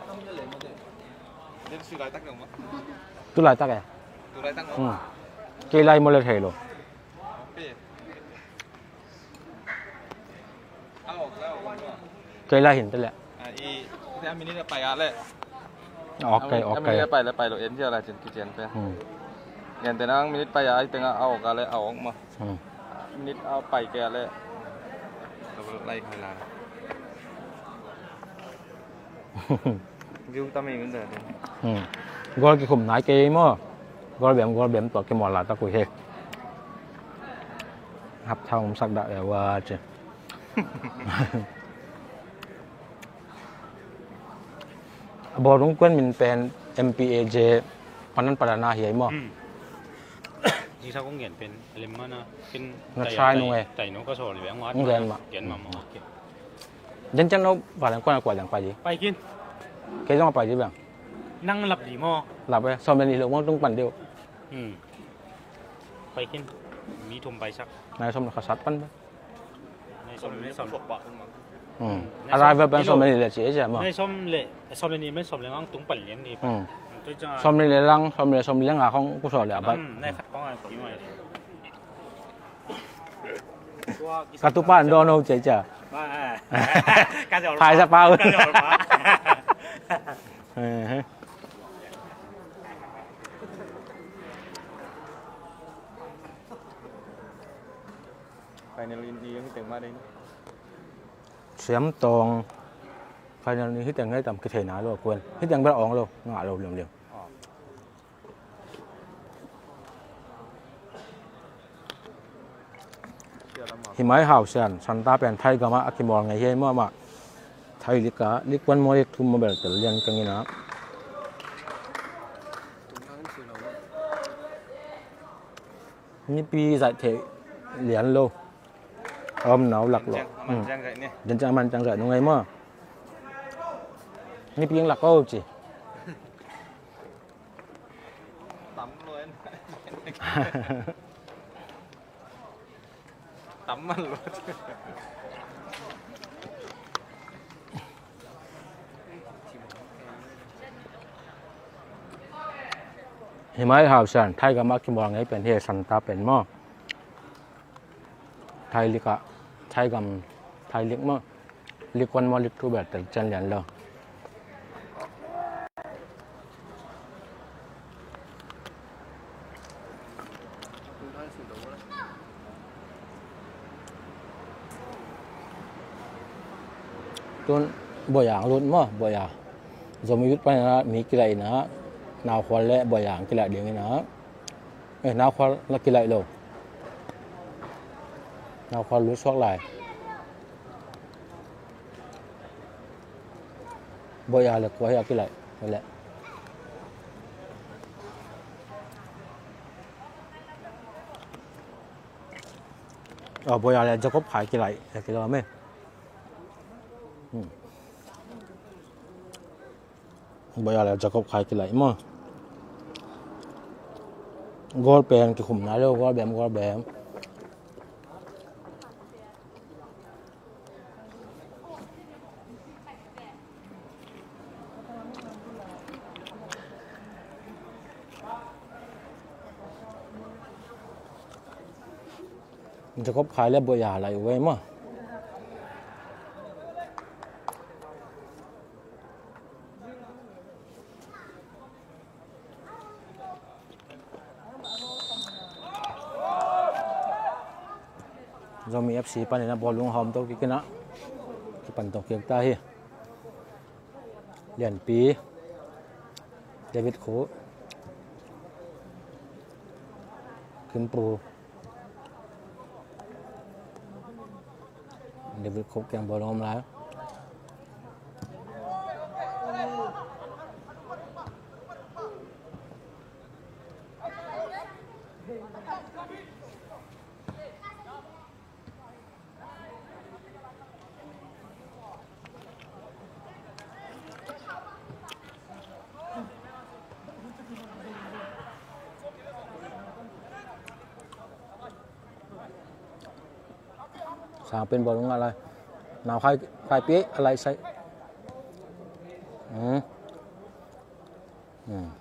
Speaker 2: ต้องเยอะเลยมั้งเล่นซื้อไรตั้งหนึ่งมั้ง
Speaker 1: ตู้ไรตั้งไง
Speaker 2: ตู้ไรตั้ง
Speaker 1: กี่ไรมาเลยเทโลกี่ไรเห็นไปแหละ
Speaker 2: อีแต่มินิจะไปอะไร
Speaker 1: โอเค
Speaker 2: มินิจะไปแล้วไปโรเอ็นที่อะไรจนกี่เจนไปเงินแต่นั่งมินิไปอะไรแต่งเอาออกอะไรเอาออกมามินิเอาไปแกเลยไล่ใครล่ะวิวตามเองกันเด้อ
Speaker 1: ก็กี่ขุมไหนกี่มั้งก็แบบตัวกี่หมอนละตะกุยเฮหับเท่าผมสักได้ว่าเจ้ บอลลุงกวนมันเป็น MPAJ พันนั้นปรนาเหียมั้ง
Speaker 4: ที่เขาเขียนเป็นอะไรมั่งนะเป็นไต่นกกระโสหรือแบงวัดเขียนมาหมด
Speaker 1: ยันจังเราผ่านกวนกว่าอย่างไปดิ
Speaker 4: ไปกิน
Speaker 1: แกต้องไปดิบ้าง
Speaker 4: นั่งหลับดีมั้ง
Speaker 1: หลับไปซ้อมเป็นอีหลวงว่าต้องปั่นเดียว
Speaker 4: ไปกินมีทุ่มไปสัก
Speaker 1: นายซ้อมขัดปั่นไป
Speaker 4: ในซ้อมศพปะ
Speaker 1: อะไรแบบซ้อมเป็นอะไรเจ๊ใช่ไหม
Speaker 4: ในซ้อมเป็นนี่ไม่ซ้อมเลยงั้นตุ้งปั่นเลี้ยงนี่
Speaker 1: ซ้อมในรังซ้อมเลี้ยงของกุศลเลยอ่ะ
Speaker 4: ในขัดข้องอะไรกี่วัน
Speaker 1: กัตุป้านโดนเอาเจ๊จ้ะถ่ายสปา
Speaker 2: ไปในลินดีที่แต่งมาได้
Speaker 1: เสียมตองภายในนี้ที่แต่งให้ตามกระเทนาโลกวนที่แต่งเป็นอ่องโลงาโลเรียงหิมะหาวเสียนสันตาเป็นไทยก็มาอักิมอลไงเฮ้ยมั่วมาไทยลิกวันมอลิกทุ่มมาแบบเรียนกันนี่นะนี่ปีใส่เทเหรียญโลหนาวหลักหลอกจังจังมันจังเกิดยังไงมั่วนี่ปียังหลักก็จี
Speaker 2: ต่ำเลยต่ำมันเลย
Speaker 1: หิมะหาวเสียนไทยก็มาอักิมอลไงเป็นเฮสันตาเป็นมั่วไทยลิกะไทยกับไทยลิกมั้งลิกวันมอลิกทูแบบแต่จันยันเลยต้นบ่อยอย่างรุ่นมั้งบ่อยอย่างสมยุทธ์ไปนะมีกี่ไรนะนาวควันและบ่อยอย่างกี่ไรเดียวนี้นะนาวควันละกี่ไรโลนาวควันรู้ช่วงไรบ่อยเลยกว่ากี่ไรนั่นแหละบ่อยเลยจะคบขายกี่ไรกี่ไรไหมบ่อยเลยจะคบขายกี่ไรมั้งกอลเป็นกี่ขุมนะเรียกกอลแบบจะคบขายแล้วบ่อยอะไรไว้มั้งเรามี FC ปันนะบอลลุงหอมตัวกินนะที่ปันตัวเกียงใต้เหรียญปีเดวิดโคขึ้นโปรเดวิดโคแกงบอลลุงแล้วสางเป็นบอลลุงอะไรหนาวใครเปี้ยอะไรใส่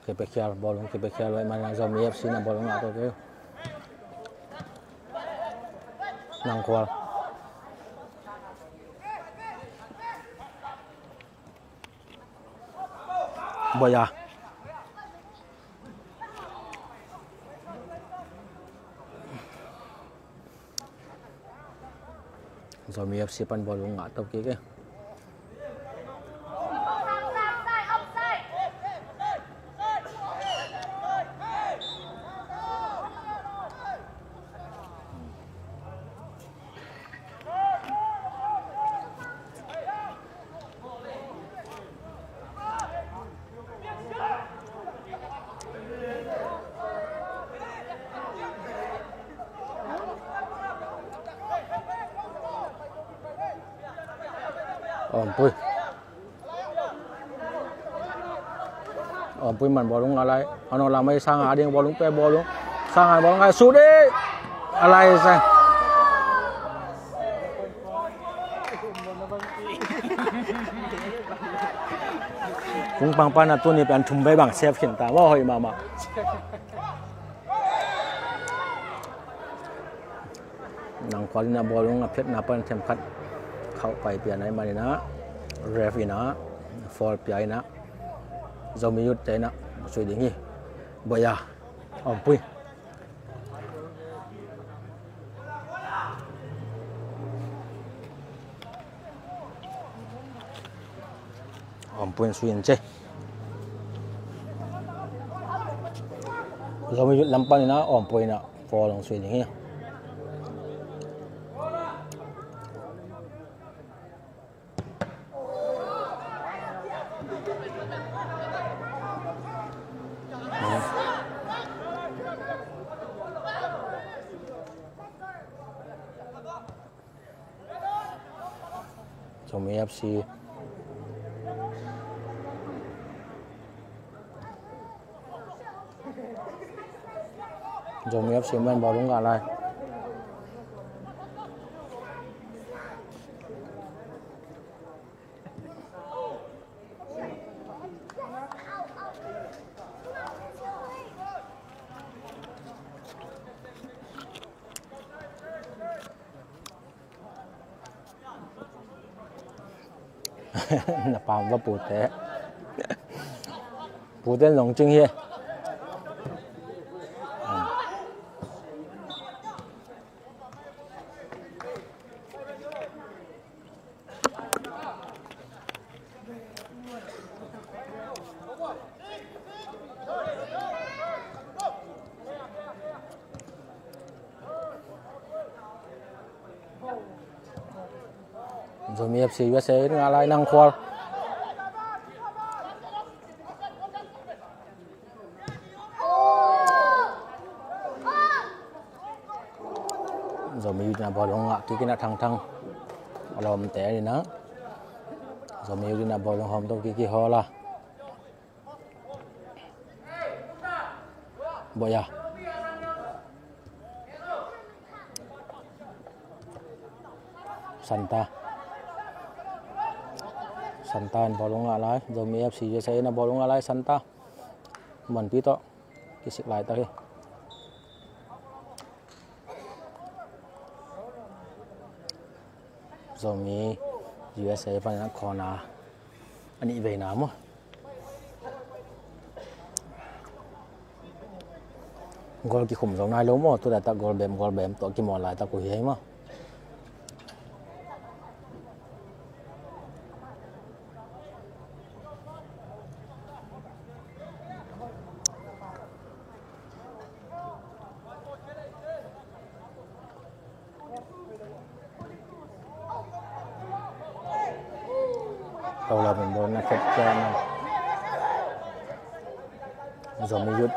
Speaker 1: เก็บไปเคลียร์บอลลุงเก็บไปเคลียร์ไว้มาเรามี FC นะบอลลุงอะไรตัวเดียวนั่งควาบ่อยเรามี FC ปันบอลลุงตัวกี้กัน ปุ้ยปุ้ยมันบอลลงอะไรเอาเราไม่สร้างหาเดียงบอลลงไปบอลลงสร้างหาบอลไงสุดดิอะไรใช่คงปังปานะตัวนี้เป็นทุ่มไปบางเซฟเขียนตาว่าหอยมาหนังควาลินาบอลลงเพชรนาเปิลเข็มขัดเข้าไปเปลี่ยนไหนมาเลยนะเรฟีนะฟอลเปียนะจะมียุดใจนะสวยดีงี้บ่อยปุ้ยปุ้ยสวยจริงจะมียุดลำปันนะปุ้ยนะฟอลลงสวยดีงี้จะมีFCจะมี FC มันบอลลงอะไรน่าปามว่าปูเตะหลงจึงเฮียจะมี FC USA อะไรนั่งควอลจะมีอยู่ในบอลลงอ่ะที่กินทางเราไม่แต่นี่นะจะมีอยู่ในบอลลงหอมตัวกี่ฮอละบ่อยสันตาบอลลงอะไรจะมี FC USA นะบอลลงอะไรสันตามันปีโต้กิสิกลายตาเฮจะมี USA พันธุ์คอนาอันนี้เวียดนามกอลกี่ขุมสองนายล้มตัวแต่ตะกอลเบมตัวกี่มอลลายตะกุยให้มั้งเราเป็นบอลนักเตะแกนจะมียุด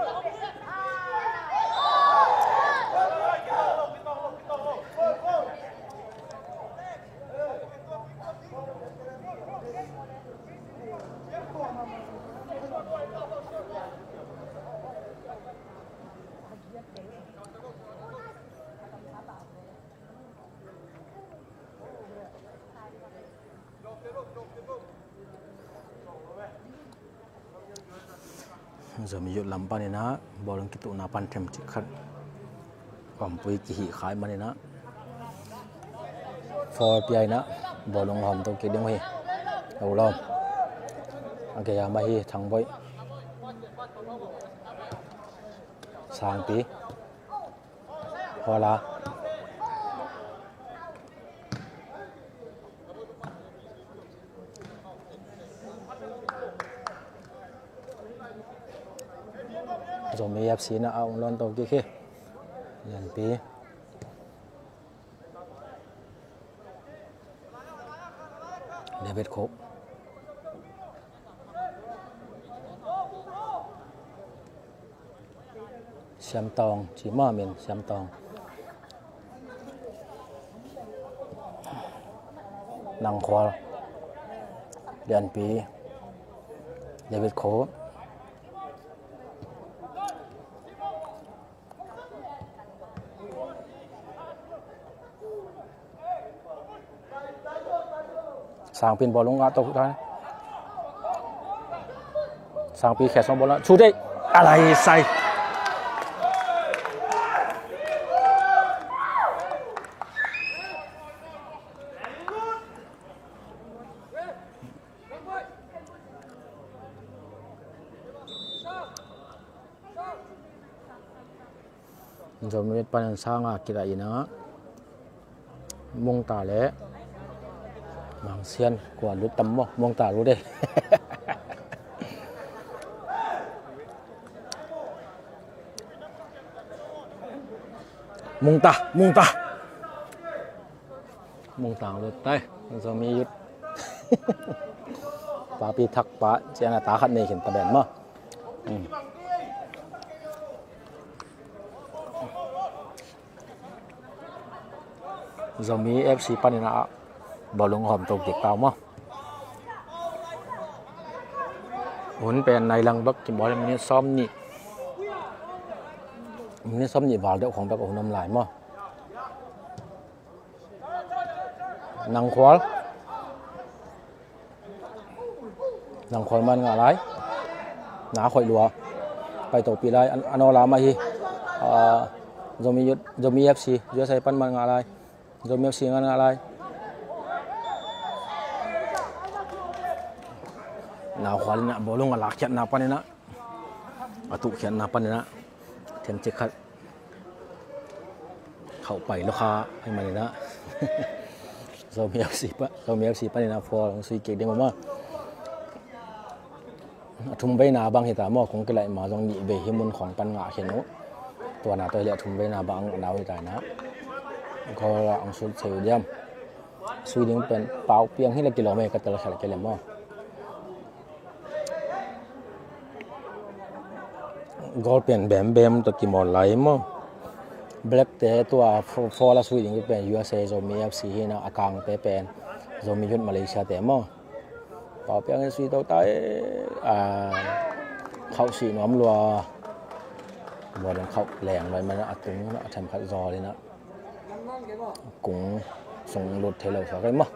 Speaker 1: จะมียุดลำปานี่นะบอลกิตุนาปันเทมจิขัดปุยกี่ขายมานี่นะฟอร์ปีไอนะบอลหอมตัวกี่ดงเฮเอาล้อมโอเคมาฮีทางบอยสางปีพอละจะมี FC นะเอาลอนตัวกี่ขี้ยันปีเดวิดโคบแชมตองจีม่าเมนแชมตองนางควอล เดือนปีเดวิดโคบสางปีนบอลลงอาตกท้ายสางปีแขกสองบอลแล้วชูได้อะไรใส่จอมเวทปันสร้างอากิระอินะมงตาเละมังเซียนกว่ารู้ตำมงตารู้ได้ มงตารู้ได้จอมมียุด ปาปีทักปะเจ้าหน้าตาขัดเนยเห็นตะแบนมั้งจอมมี FC ปันนี่นะบอลลงหอมตกเด็กเปล่ามั้งหุ่นเป็นในลังบักกินบอลมันนี่ซ้อมนี่มันนี่ซ้อมนี่วาลเดียวของแบบหุ่นน้ำลายมั้งนังควอลมันอะไรหนาข่อยหลัวไปตกปีไรอันอลามาฮีจะมี FC เยอะใส่ปั้นมันอะไรจะมี FC งานอะไรหนาขวานี่นะบอลลงหลักเขียนหนาปั้นนี่นะตุเขียนหนาปั้นนี่นะเทียนเจ็กขัดเข้าไปแล้วค่ะให้มันนี่นะจะมี FC ปั้นนี่นะพอลองซื้อเก่งได้มั้งทุ่มใบหน้าบางเหตุหม้อคงกระไรมาตรงนี้เบหิมุนของปัญหาเขียนโนตัวหน้าตัวเลี้ยทุ่มใบหน้าบางหนาวเหตุนะก็อังสุดเสียเดียมสุดยังเป็นเปล่าเพียงที่ละกิโลเมตรก็ตลอดกิโลเมตรก็เป็นแบมตัวกี่หมอนไหลมั้งแบล็กแต่ตัวฟอร์ละสุดยังเป็น USA จะมี FC นะอากางเป็นจะมียุทธมาเลเซียแต่มั้งเปล่าเพียงสุดตัวใต้เข้าสีน้อมรัวบอลเข้าแรงเลยมันอัดตรงนั้นทำขัดจอเลยนะกุ้งส่งรถเทเลอร์สักไรมั้ง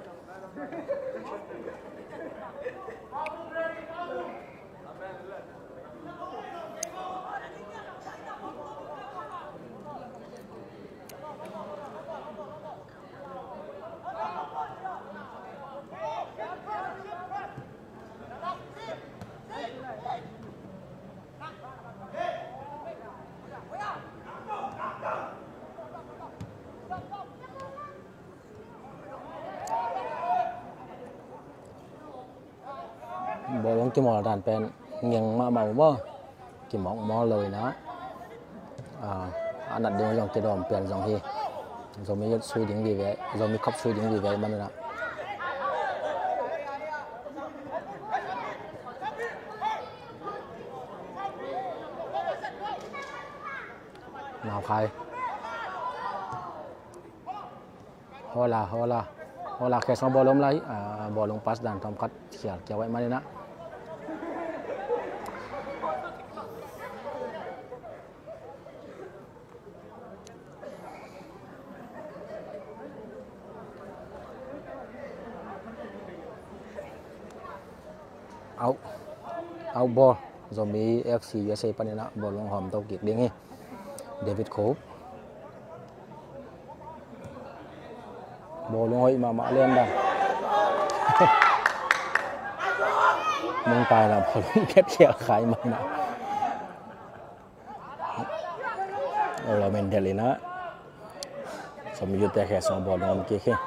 Speaker 1: บอลลงกี่หมอด่านเป็นยังมาเบาบ่กี่หมอมอเลยนะอันนั้นเดียวยังจะดอมเปลี่ยนสองทีเราไม่ช่วยดิ้งดีไว้เราไม่คับช่วยดิ้งดีไว้มันนะหนาวใครฮอลาแค่สองบอลล้มไหลบอลลงปัสด่านทำคัดเขียเกี่ยวไว้มาเลยนะเอาบอลจะมี FC USA ปันนี่นะบอลลงหอมตกเกียกดิ้งนี่เดวิดโคบบอลลงให้มาเล่นได้มึงตายแล้วพอลงแค่เขียขายมันนะเราเป็นเดลินะสมยุทธ์แต่แค่สองบอลลงเกี่ย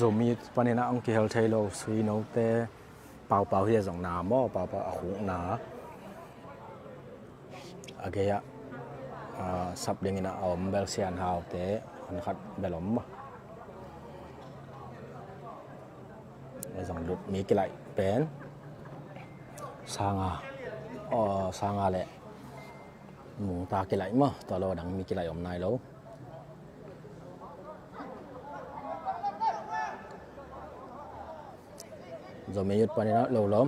Speaker 1: rồi miวันนี้นะองค์เฮลเทโลสุยโนเตเป่าเฮียสองนาหม้อเป่าหูหนาโอเคอะสับเด้งนะเอาเบลเซียนฮาวเตอันขัดเบลล์มไอ้สองดุดมีกี่ไหลเป็น sanga sanga le mung ta ke lai ma to lo dang mi ke lai om nai lo zo me yut panina lo lom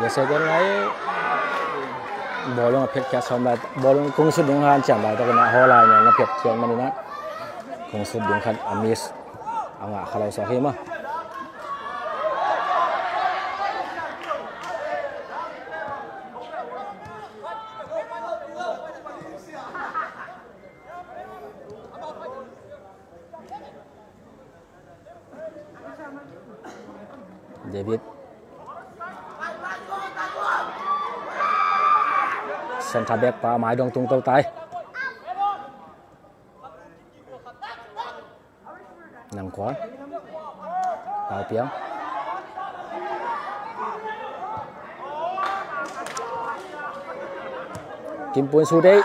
Speaker 1: ya second lai bolong phet kya som la bolong kung su ding han cham la ta na ho lai na phet kyan man na kung su ding khan amis anga khalau sa he ma David center back pa mãi dong tung tàu tay nằm quá vào tiếng Kim Puan su đấy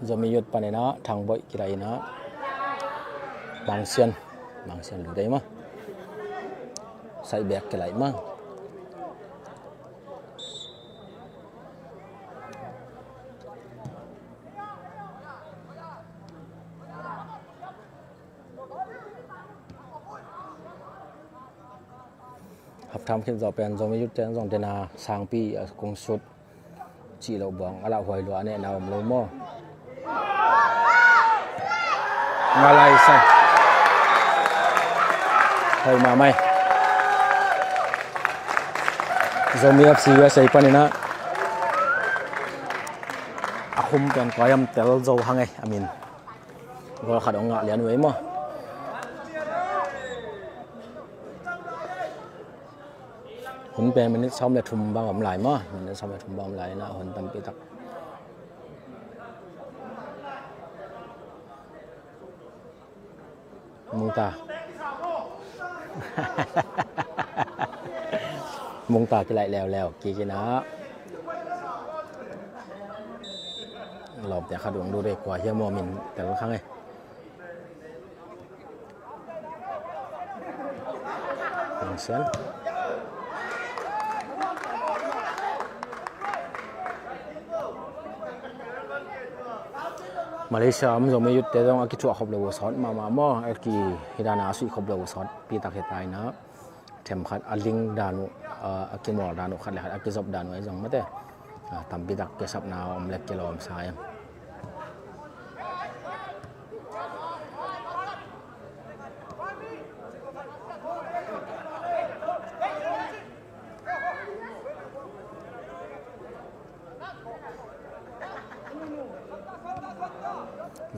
Speaker 1: giờ mình yết pane na thang bội kirai na bang sian lu đấy mà sai bẹt cái lại mà hợp tham khi giờ pen giờ mình yết tên dòng tên na sang pi ở công suất chỉ lậu bóng ở lão hoài lúa này nào lâu mò Malaysia thôi mà mày Zomi FC USA panina akhum pen koyam tel zo hangai amin gol khadong nga lian wei mo hun pen minute som le thum bang om lai mo minute som le thum bang lai na hun tam pi tak mung ta cái lại lèo kia cái nó lọpแต่ขาดวงดูได้กว่าเฮียมอมินแต่ละครั้งไงเสียนมาเลเซียมันจะไม่หยุดแต่ต้องอากิจั่วขบเลวสอนมาหม้ออากิฮิดานาสุขบเลวสอนปีตักเหตุใดนะเทมขัดอลิงดานุอากิมอลดานุขัดเลยขัดอากิซบดานุไอ้จังไม่ได้ทำปีตักเกสับนาวอมเล็กเกลอมสาย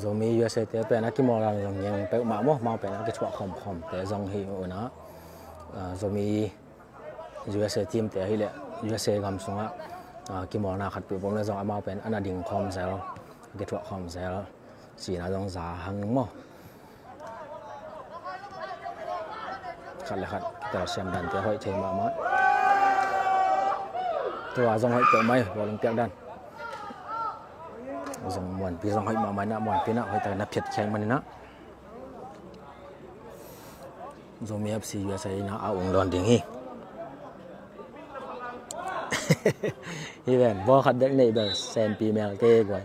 Speaker 1: rồi mi USA thế bên nó cái mò làยังไปมาหม้อเป็นcáiชั่วคอมแต่จงหิวนะrồi mi USA team แต่ให้เลย USA กำสงอ่ะcái mò nàoขัดปีผมเลยจงเอามาเป็นอันนั้นดิ่งคอมเซลcáiชั่วคอมเซลสีน่าจงจ่าหังหม้อขัดเลยขัดแต่เสียมดันแต่ห้อยเทมาหมดตัวจงห้อยเกี่ยวไหมบอลเตียงดันdòng muôn pi dòng hơi mà máy nạ muôn pi nạ hơi tay nắp thiệt khen mà nè dòng mi FC USA nó áo uống đòn tiếng hi hi về vô khát đến này được xem pi mèo kê rồi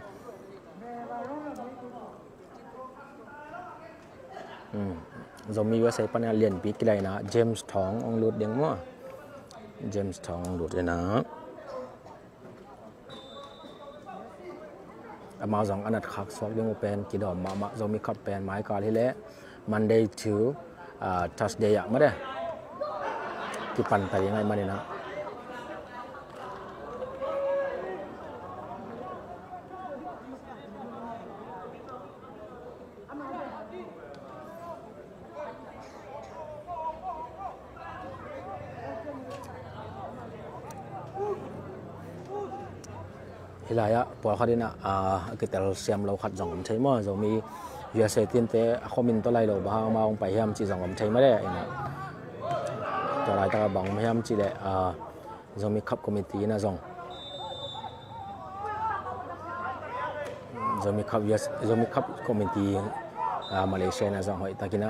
Speaker 1: dòng mi USA pan liền pi cái này nè James Thong ông lụt tiếng mà James Thong ông lụt đây nèมาสองอันนั้นขับสอบยังเป็นกี่ดอกมาจะมีขับเป็นไม้กาลที่เละ Monday to Thursday อะไม่ได้กี่ปันไปยังไงมาเนี่ยนะ hilaya por khadina kitel siam lo khat jong chei mo zomi USA team te khomin to lai lo ba ma ong pai hiam chi jong chei ma de ina to lai ta bang hiam chi le zomi cup committee na jong zomi cup committee Malaysia na jong hoi takina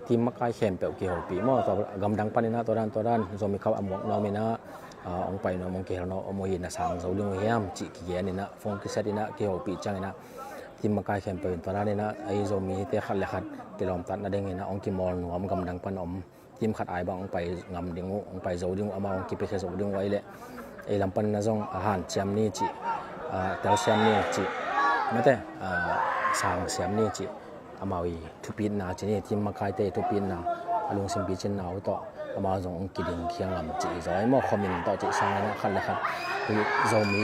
Speaker 1: team makai khem pe ki ho pi mo to gam dang panina to ran zomi cup amok no mina ong pai no mong ke no omoi na sang zo ling hiam chi ki ye ni na phong ki set ina ki ho pi chang ina team makai khem pe to ran ina ai zomi te khal le khat kilom tat na deng ina ong ki mol nuam gam dang pan om team khat ai bang ong pai ngam dingu ong pai zo ding ama ong ki pe zo ding wai le ai lam pan na jong han cham ni chi tel siam ni chi mate sang siam ni chi amawi thupin na chini team makai te thupin na alung sim bi chen nau to ama jong ong kiding khiang lam chi zoi mo khomin to chi sang na khan la khat zomi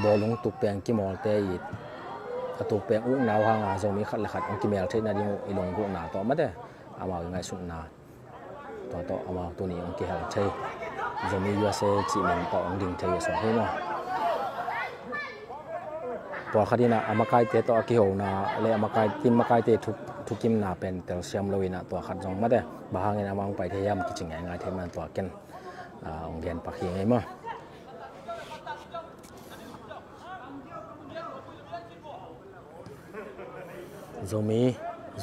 Speaker 1: bolung tuk peng ki mol te i tuk peng u naw hanga zomi khat la khat ong ki mel the na ding ilong gu na to mate amawi ngai sun na to ama tu ni ong ki hal thei zomi USA chi min to ong ding thei so he no por khadina amakai te to ki ho na le amakai tim makai te thukim na pen tel siam loina to khat jong ma de bahangin amang pai the yam ki ching ngai the man to ken ong gen pakhi ngai ma zomi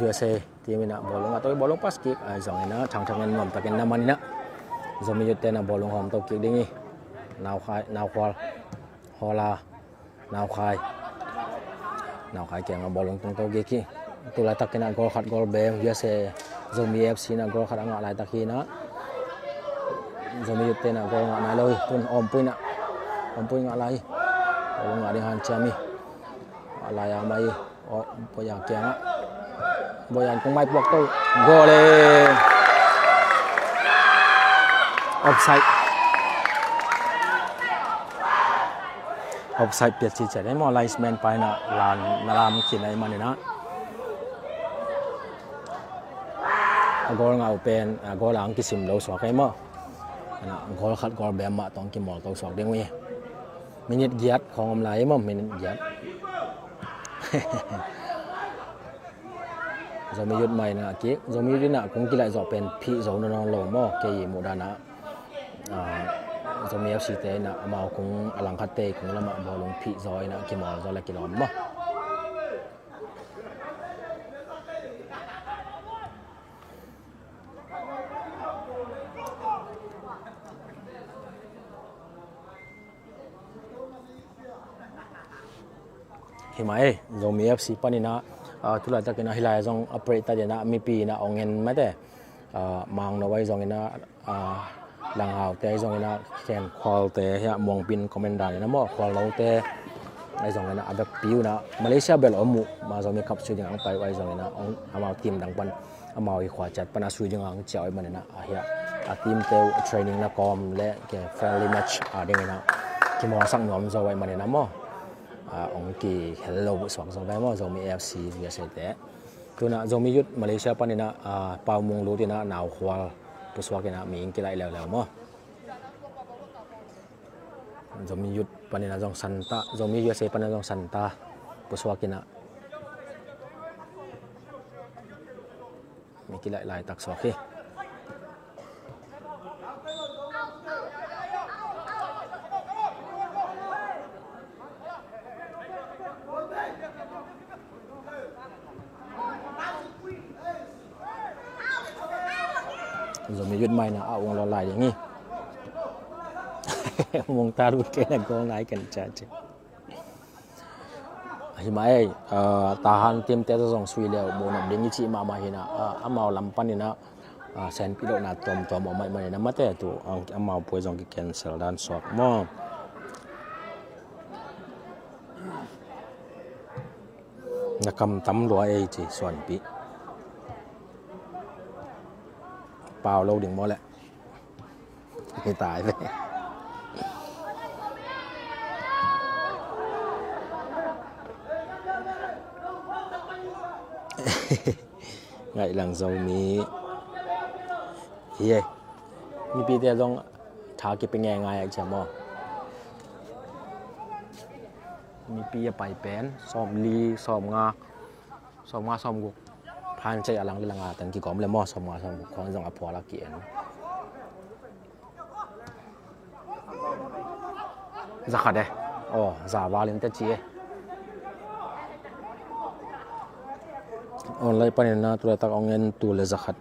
Speaker 1: USA timina bolong atoi bolong pas ki jong ina thang nom taken na manina zomi yote na bolong hom to ki dingi naw khwal hola naw khai keng bolong tung to ge ki tula takena gol khat gol be USA zomi FC na gol khat anga lai takhi na zomi yote na gol nga loi tun om pui nga lai bolong nga ding han chami alai amai po yang keng boyan kong mai pok to gol offside piat chi chane mo linesman pai na lan nalam khin ai manina gol nga open gol ang ki sim lo so kai mo ana gol khat gol be ma tong ki mol to sok ding wi minute giat khong am lai mo minute giat zomi yut mai na ki zomi dina kung ki lai zo pen phi zo no lo mo ke yi mu dana zomi FC te na amao kung alang khate kung lama bolong phi zoi na ki mol zo la ki lom ma himai zomi FC panina tula ta kena hilai jong operator dena mi pi na ongen mate mang no wai jong ina lang hau te jong ina ken khwal te ya mong pin commander na mo khwal lo te ai jong ina abek piu na Malaysia bel omu ma zomi cup su jing ang pai wai jong ina ong amao team dang pan amao i khwa chat pana su jing ang chai manina a ya a team te training na kom le ke friendly match a ding ina ki mo sang nom zo wai manina mo ong ki hello bu swak zo wai mo zomi AFC USA te tuna zomi yut Malaysia panina pau mong lu tina naw khwal puswakina ming kilai lew mo zomi yut panina jong santa zomi USA panina jong santa puswakina mi kilai lai tak swaki zomi yut mai na awong lo lai yang ni mong taru ke na gol ngai kan cha che hi mai tahan tim te jong sui leo mo nam ding chi ma hina amao lam panina sen pilo na tom mai mai na mate tu amao poi jong ki cancel dan sok mo na kam tam lo ai chi swan pi pao lâu đừng mò lẹ hiện tại vậy ngại lằng dầu mi mi pi te dong thả cái bên nghe ngay anh chả mò มีปีไปแป้นซ้อมลีซ้อมงาซ้อมกุกพานใจอลังเลงาแต่กี่ก่อมเลยมอซ้อมงาซ้อมกุกของจังอภวละเกียนจะขัดเด้อ๋อจะวาเลนเตจีออนไลน์ปนินะตัวตักเอาเงินตัวเลยจะขัด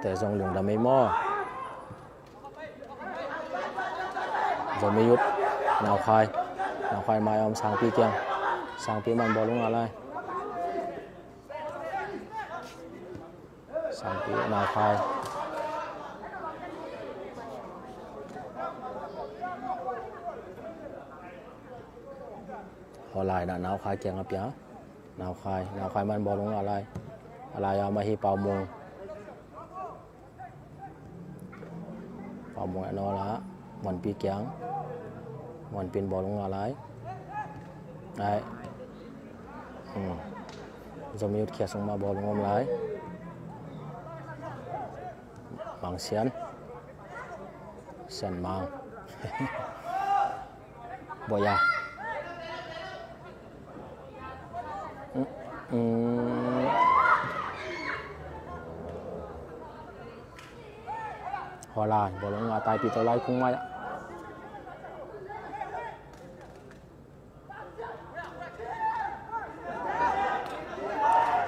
Speaker 1: แต่จงหลงดำไม่มอจะไม่ยุดหนาวคายมาอมสางปีเกียงสางปีมันบอลลงอะไรสางปีหนาวคายพอลายนะหนาวคายเกียงครับเปียหนาวคายมันบอลลงอะไรเอามาให้เป่ามงนอละวันปีเกียงวันเป็นบอลลงอะไรได้จะมีอุดเขียส่งมาบอลลงอะไรบางเสียนมัง บ่ยาพอลายบอลลงตายปีตัวไรคงไม่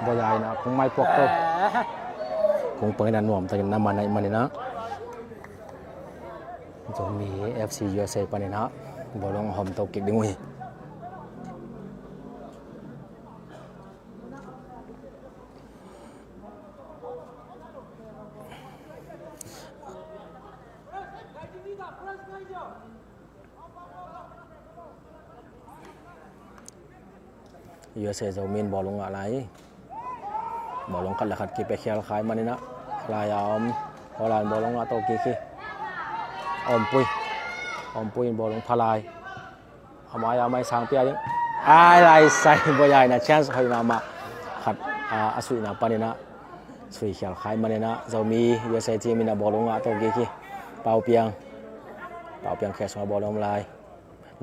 Speaker 1: บ่ใหญ่นะคงไม่พวกเต้าคงเปิดนันหน่วมแต่ยังนำมาในมันนี่นะจะมี FC USA ปะนี่นะบอลลงหอมเต้าเก็บดิ้งวยUSA จะมีบอลลงอะไรบอลลงกันละขัดกี่ไปเขียร์ขายมันนี่นะลายอมพอลายบอลลงโตกี่ขี้อมปุยบอลลงพลายเอาไม้สางเปียยังอะไรใส่บ่ใหญ่นะ chance ให้นามาขัดอสุนาปานี่นะสวยเขียร์ขายมันนี่นะจะมี USA ทีมมีนะบอลลงโตกี่ขี้เป่าเปียงแค่สองบอลลงลาย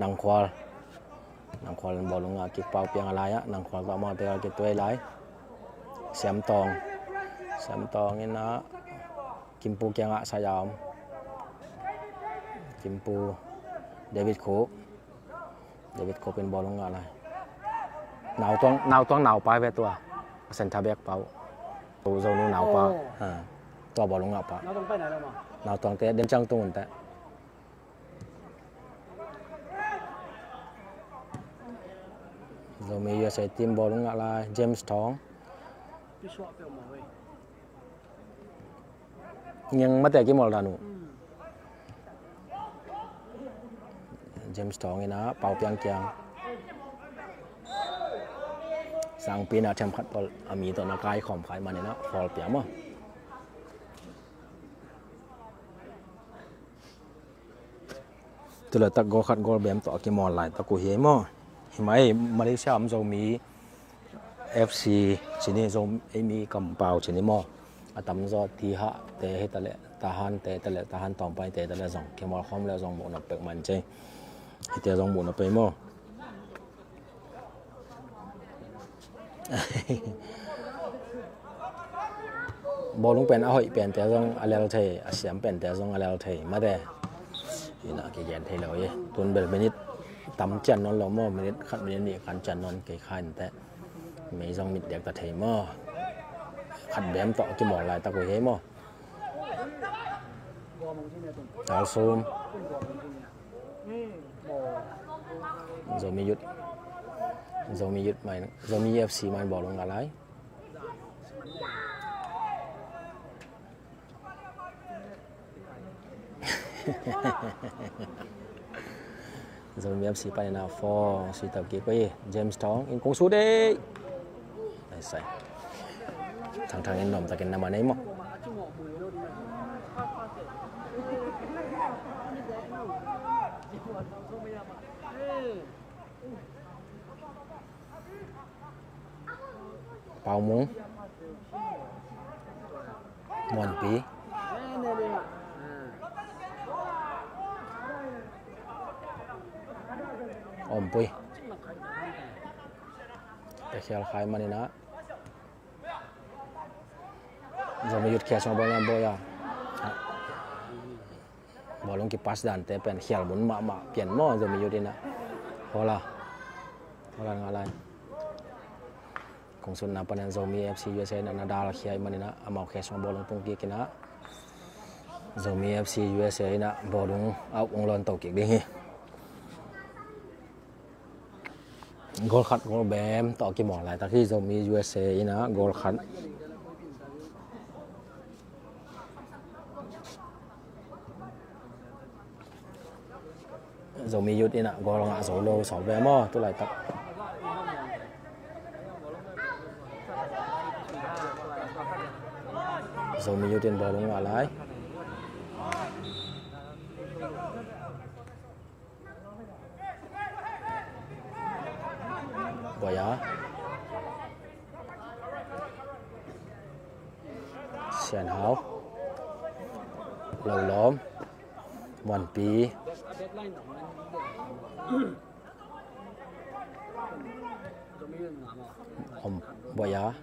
Speaker 1: นังควอลบอลลงกิ๊กเป่าเปียงอะไรนังควอลก็มาเตะกิ๊กตัวอะไรเสียมตองนี่นะกิมปูเกียงสยามกิมปูเดวิดโคเป็นบอลลงอะไรหนาวต้องหนาวไปเวตัวเซนทาเบกเป่าตัวโซนูหนาวป่ะตัวบอลลงป่ะหนาวต้องไปไหนแล้วมั้งหนาวต้องเตะเดินจังตุ่นแต่เรามีUSAทีมบอลลงอะไรเจมส์ทองยังมาแต่กี่โมงแล้วหนูเจมส์ทองนี่นะเป่าเปียงเกียงสั่งปีน่ะแชมป์คัดบอลมีตัวนักไก่ของขายมาเนี่ยนะฟอลเปียงมั้งตัวตักโกขัดโกลเบียมต่อกี่โมงหลายตะกูเหี้ยมั้งเห็นไหมมาเลเซียมันจะมี FC ชนิดจะมีกำเปล่าชนิดมั้งอาตมจะทีหะแต่ให้ตะเลทหารแต่ตะเลทหารต่อไปแต่ตะเลส่งเกี่ยวกับข้อมูลแล้วส่งหมดนับเป็กมันใจให้แต่ส่งหมดนับไปมั้งบอลลงเป็นเอาให้เป็นแต่ส่งอะไรเราเทเสียมเป็นแต่ส่งอะไรเราเทมาแต่นี่นะกี่แกนเทเลยตุนเบลเมนิดตำจันนอนเราเมื่อเมนิดขัดเมนิดนี่ขันจันนอนเกี่ยขันแต่ไม่ส่งมิดเด็กตะเทมั้งขัดแบมต่อกี่หมอนลายตะกุยเฮมั้งดาวซูมจะมียุดใหม่จะมี FC มันบอกลงอะไรจะมี FC ไปนะฟอสีตะกี้ไปเจมส์ทองอินคงสู้ได้ใส่ทางนี้หน่อมตะกินน้ำมันไหมมั้งเป่ามุ้งมวนปีอมปุย khel khai manina zomi yut khel song bola boya bolong ki pas dan te pen khel mun ma pian mo zomi yutina hola ngalai kong sun na panan zomi FC USA na nadal khiai manina amau khel song bolong tung ki kina zomi FC USA na bolong au ong lon tau ki ding hi gol khát gol bém tọ cái mỏ lại ta khi zomi USA na gol khát zomi yut ina gol ngã solo 2 vé mo tu lại tập zomi yut in ball ngã lại boy ya xian hao lâu lóm mòn pí boy ya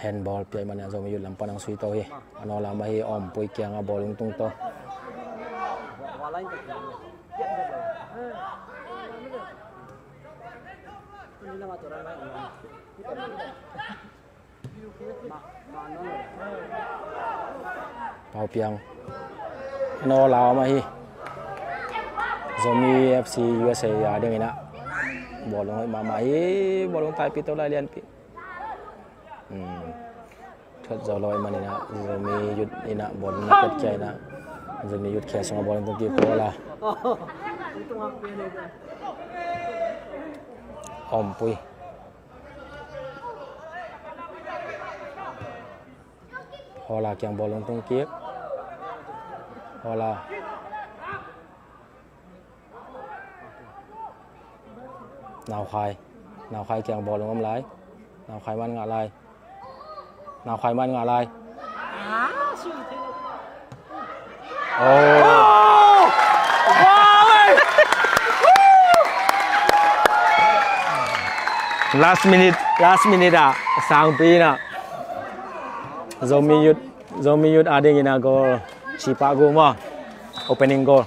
Speaker 1: handball pi mana zomi yut lampan ang sui to hi ano la mai om pui kyang a bowling tung to pau piang ano la mai zomi FC USA ya ding ina bowling ma mai bowling tai pi to lai lian pi thật giàu lôi mà này rồi mi yut ina bol na kết chạy na rồi mi yut khe xong bol tung kia ko la om pui hola kyang bol tung kia hola nào khai kyang bol ngom lái nào khai man ngã lai nào khai man ngã lai last minute à sang pi na zomi yut ading ina goal chi pa goal mo opening goal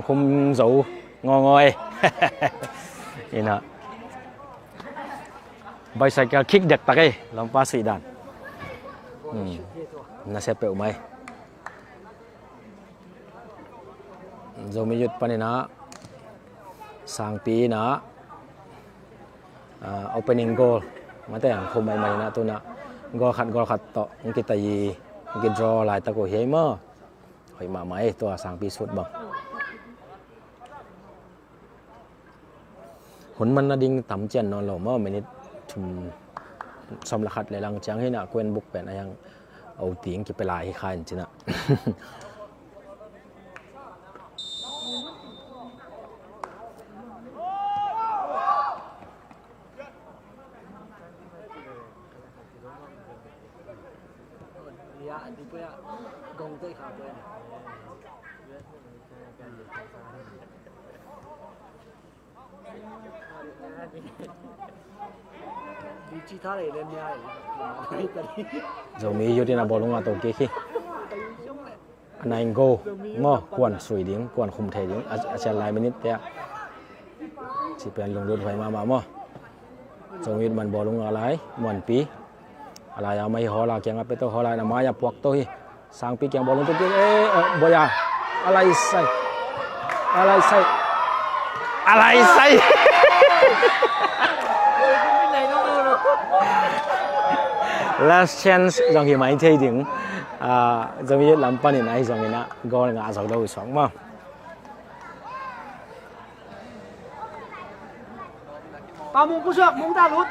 Speaker 1: không giấu ngoi ina bicycle kick dek takai lampa sidan na sepeu mai zomi yut panina sang pi na opening goal mate ang khomai mai na tu na gol khat to ngki tai ngki draw lai ta ko he ma hoi ma mai to sang pi sut bang hun man na ding tam chen non lo ma minute som la khat le lang chang he na kwen buk pen ayang au ting ki pelai hi khan china zomi yutina bolong atau kiki anain go mo kwan sui ding kwan khum thai ding achal lai minute ya si pen long dut phai ma mo zomi man bolong alai mon pi alai amai hola kyang ape to hola na maya puak to hi sang pi kyang bolong to ki boya alai sai last chance dòng hi mai chơi tiếng dòng như làm pan này dòng như na gol ngã sầu đâu sống mà
Speaker 2: Ba mông不射，蒙大轮。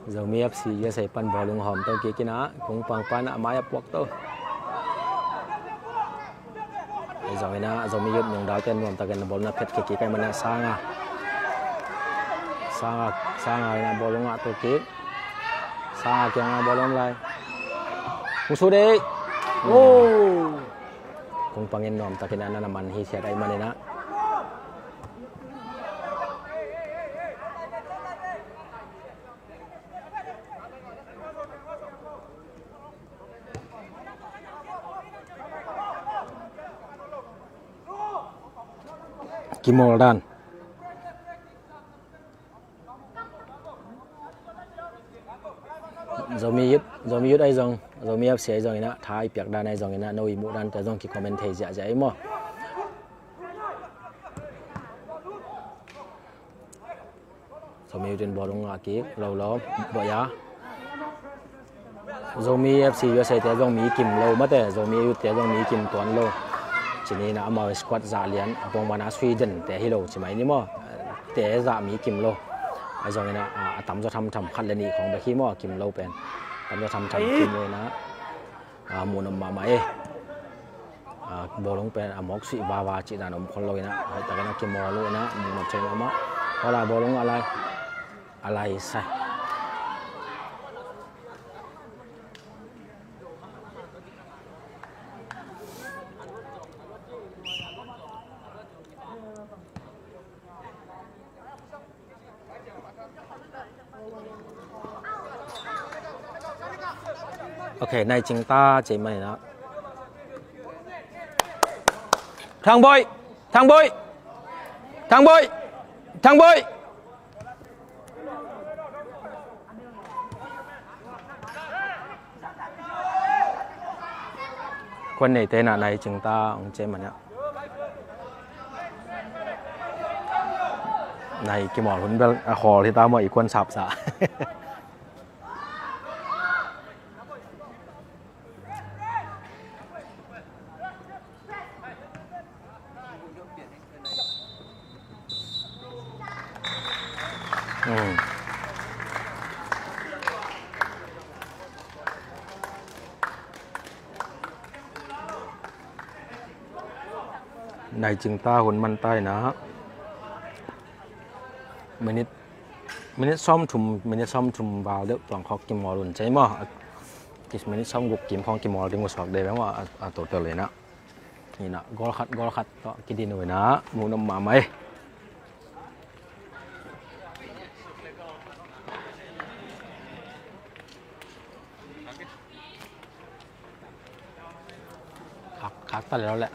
Speaker 1: Zomi FC USA pan bolong hom to kiki na kung pang pan amaya puak to na zomi yut nyong dal ten mom taken bol na phet ki kai mana sanga na bolong a to ki sanga kyang bolong lai musu de kung pangin nom taken na naman hi sia dai manina Kimoldan zomi yut ai zong zomi ap se zong ina thai piak dan ai zong ina noi mu dan ta zong ki comment thei ja ja mo zomi yut den bolong a ki lo bo ya zomi fc USA te zong mi kim lo ma te zomi yut te zong mi kim ton lo chỉ nên là mà squat giả liền bông bana Sweden để hi lâu chỉ mấy ní mò để giả mỹ kim lô rồi này là tắm cho thăm khăn lên đi không được khi mò kim lô bền tắm cho thăm kim lô nó mùa nằm mà mấy bồ lông bền móc xị và chỉ là nằm con lôi nè tại cái nó kim mò luôn nè mùa nằm chơi lắm á đó là bồ lông alai sai ok này chúng ta chỉ mày đó thằng bôi quân này tên là này chúng ta ông chế mà nhá này cái mỏ huấn bên hò thì ta mọi quân sạp xả này chúng ta huấn man tay nó minute xong thùm vào được toàn khó kim mỏ luôn cháy mà minute xong gục kim không kim mỏ đi một sọt đây bé mà tổ tờ lên áนี่นะกอลคัดก็กินดีหน่อยนะหมูน้ำหมาไหมคัดตัดแล้วแหละ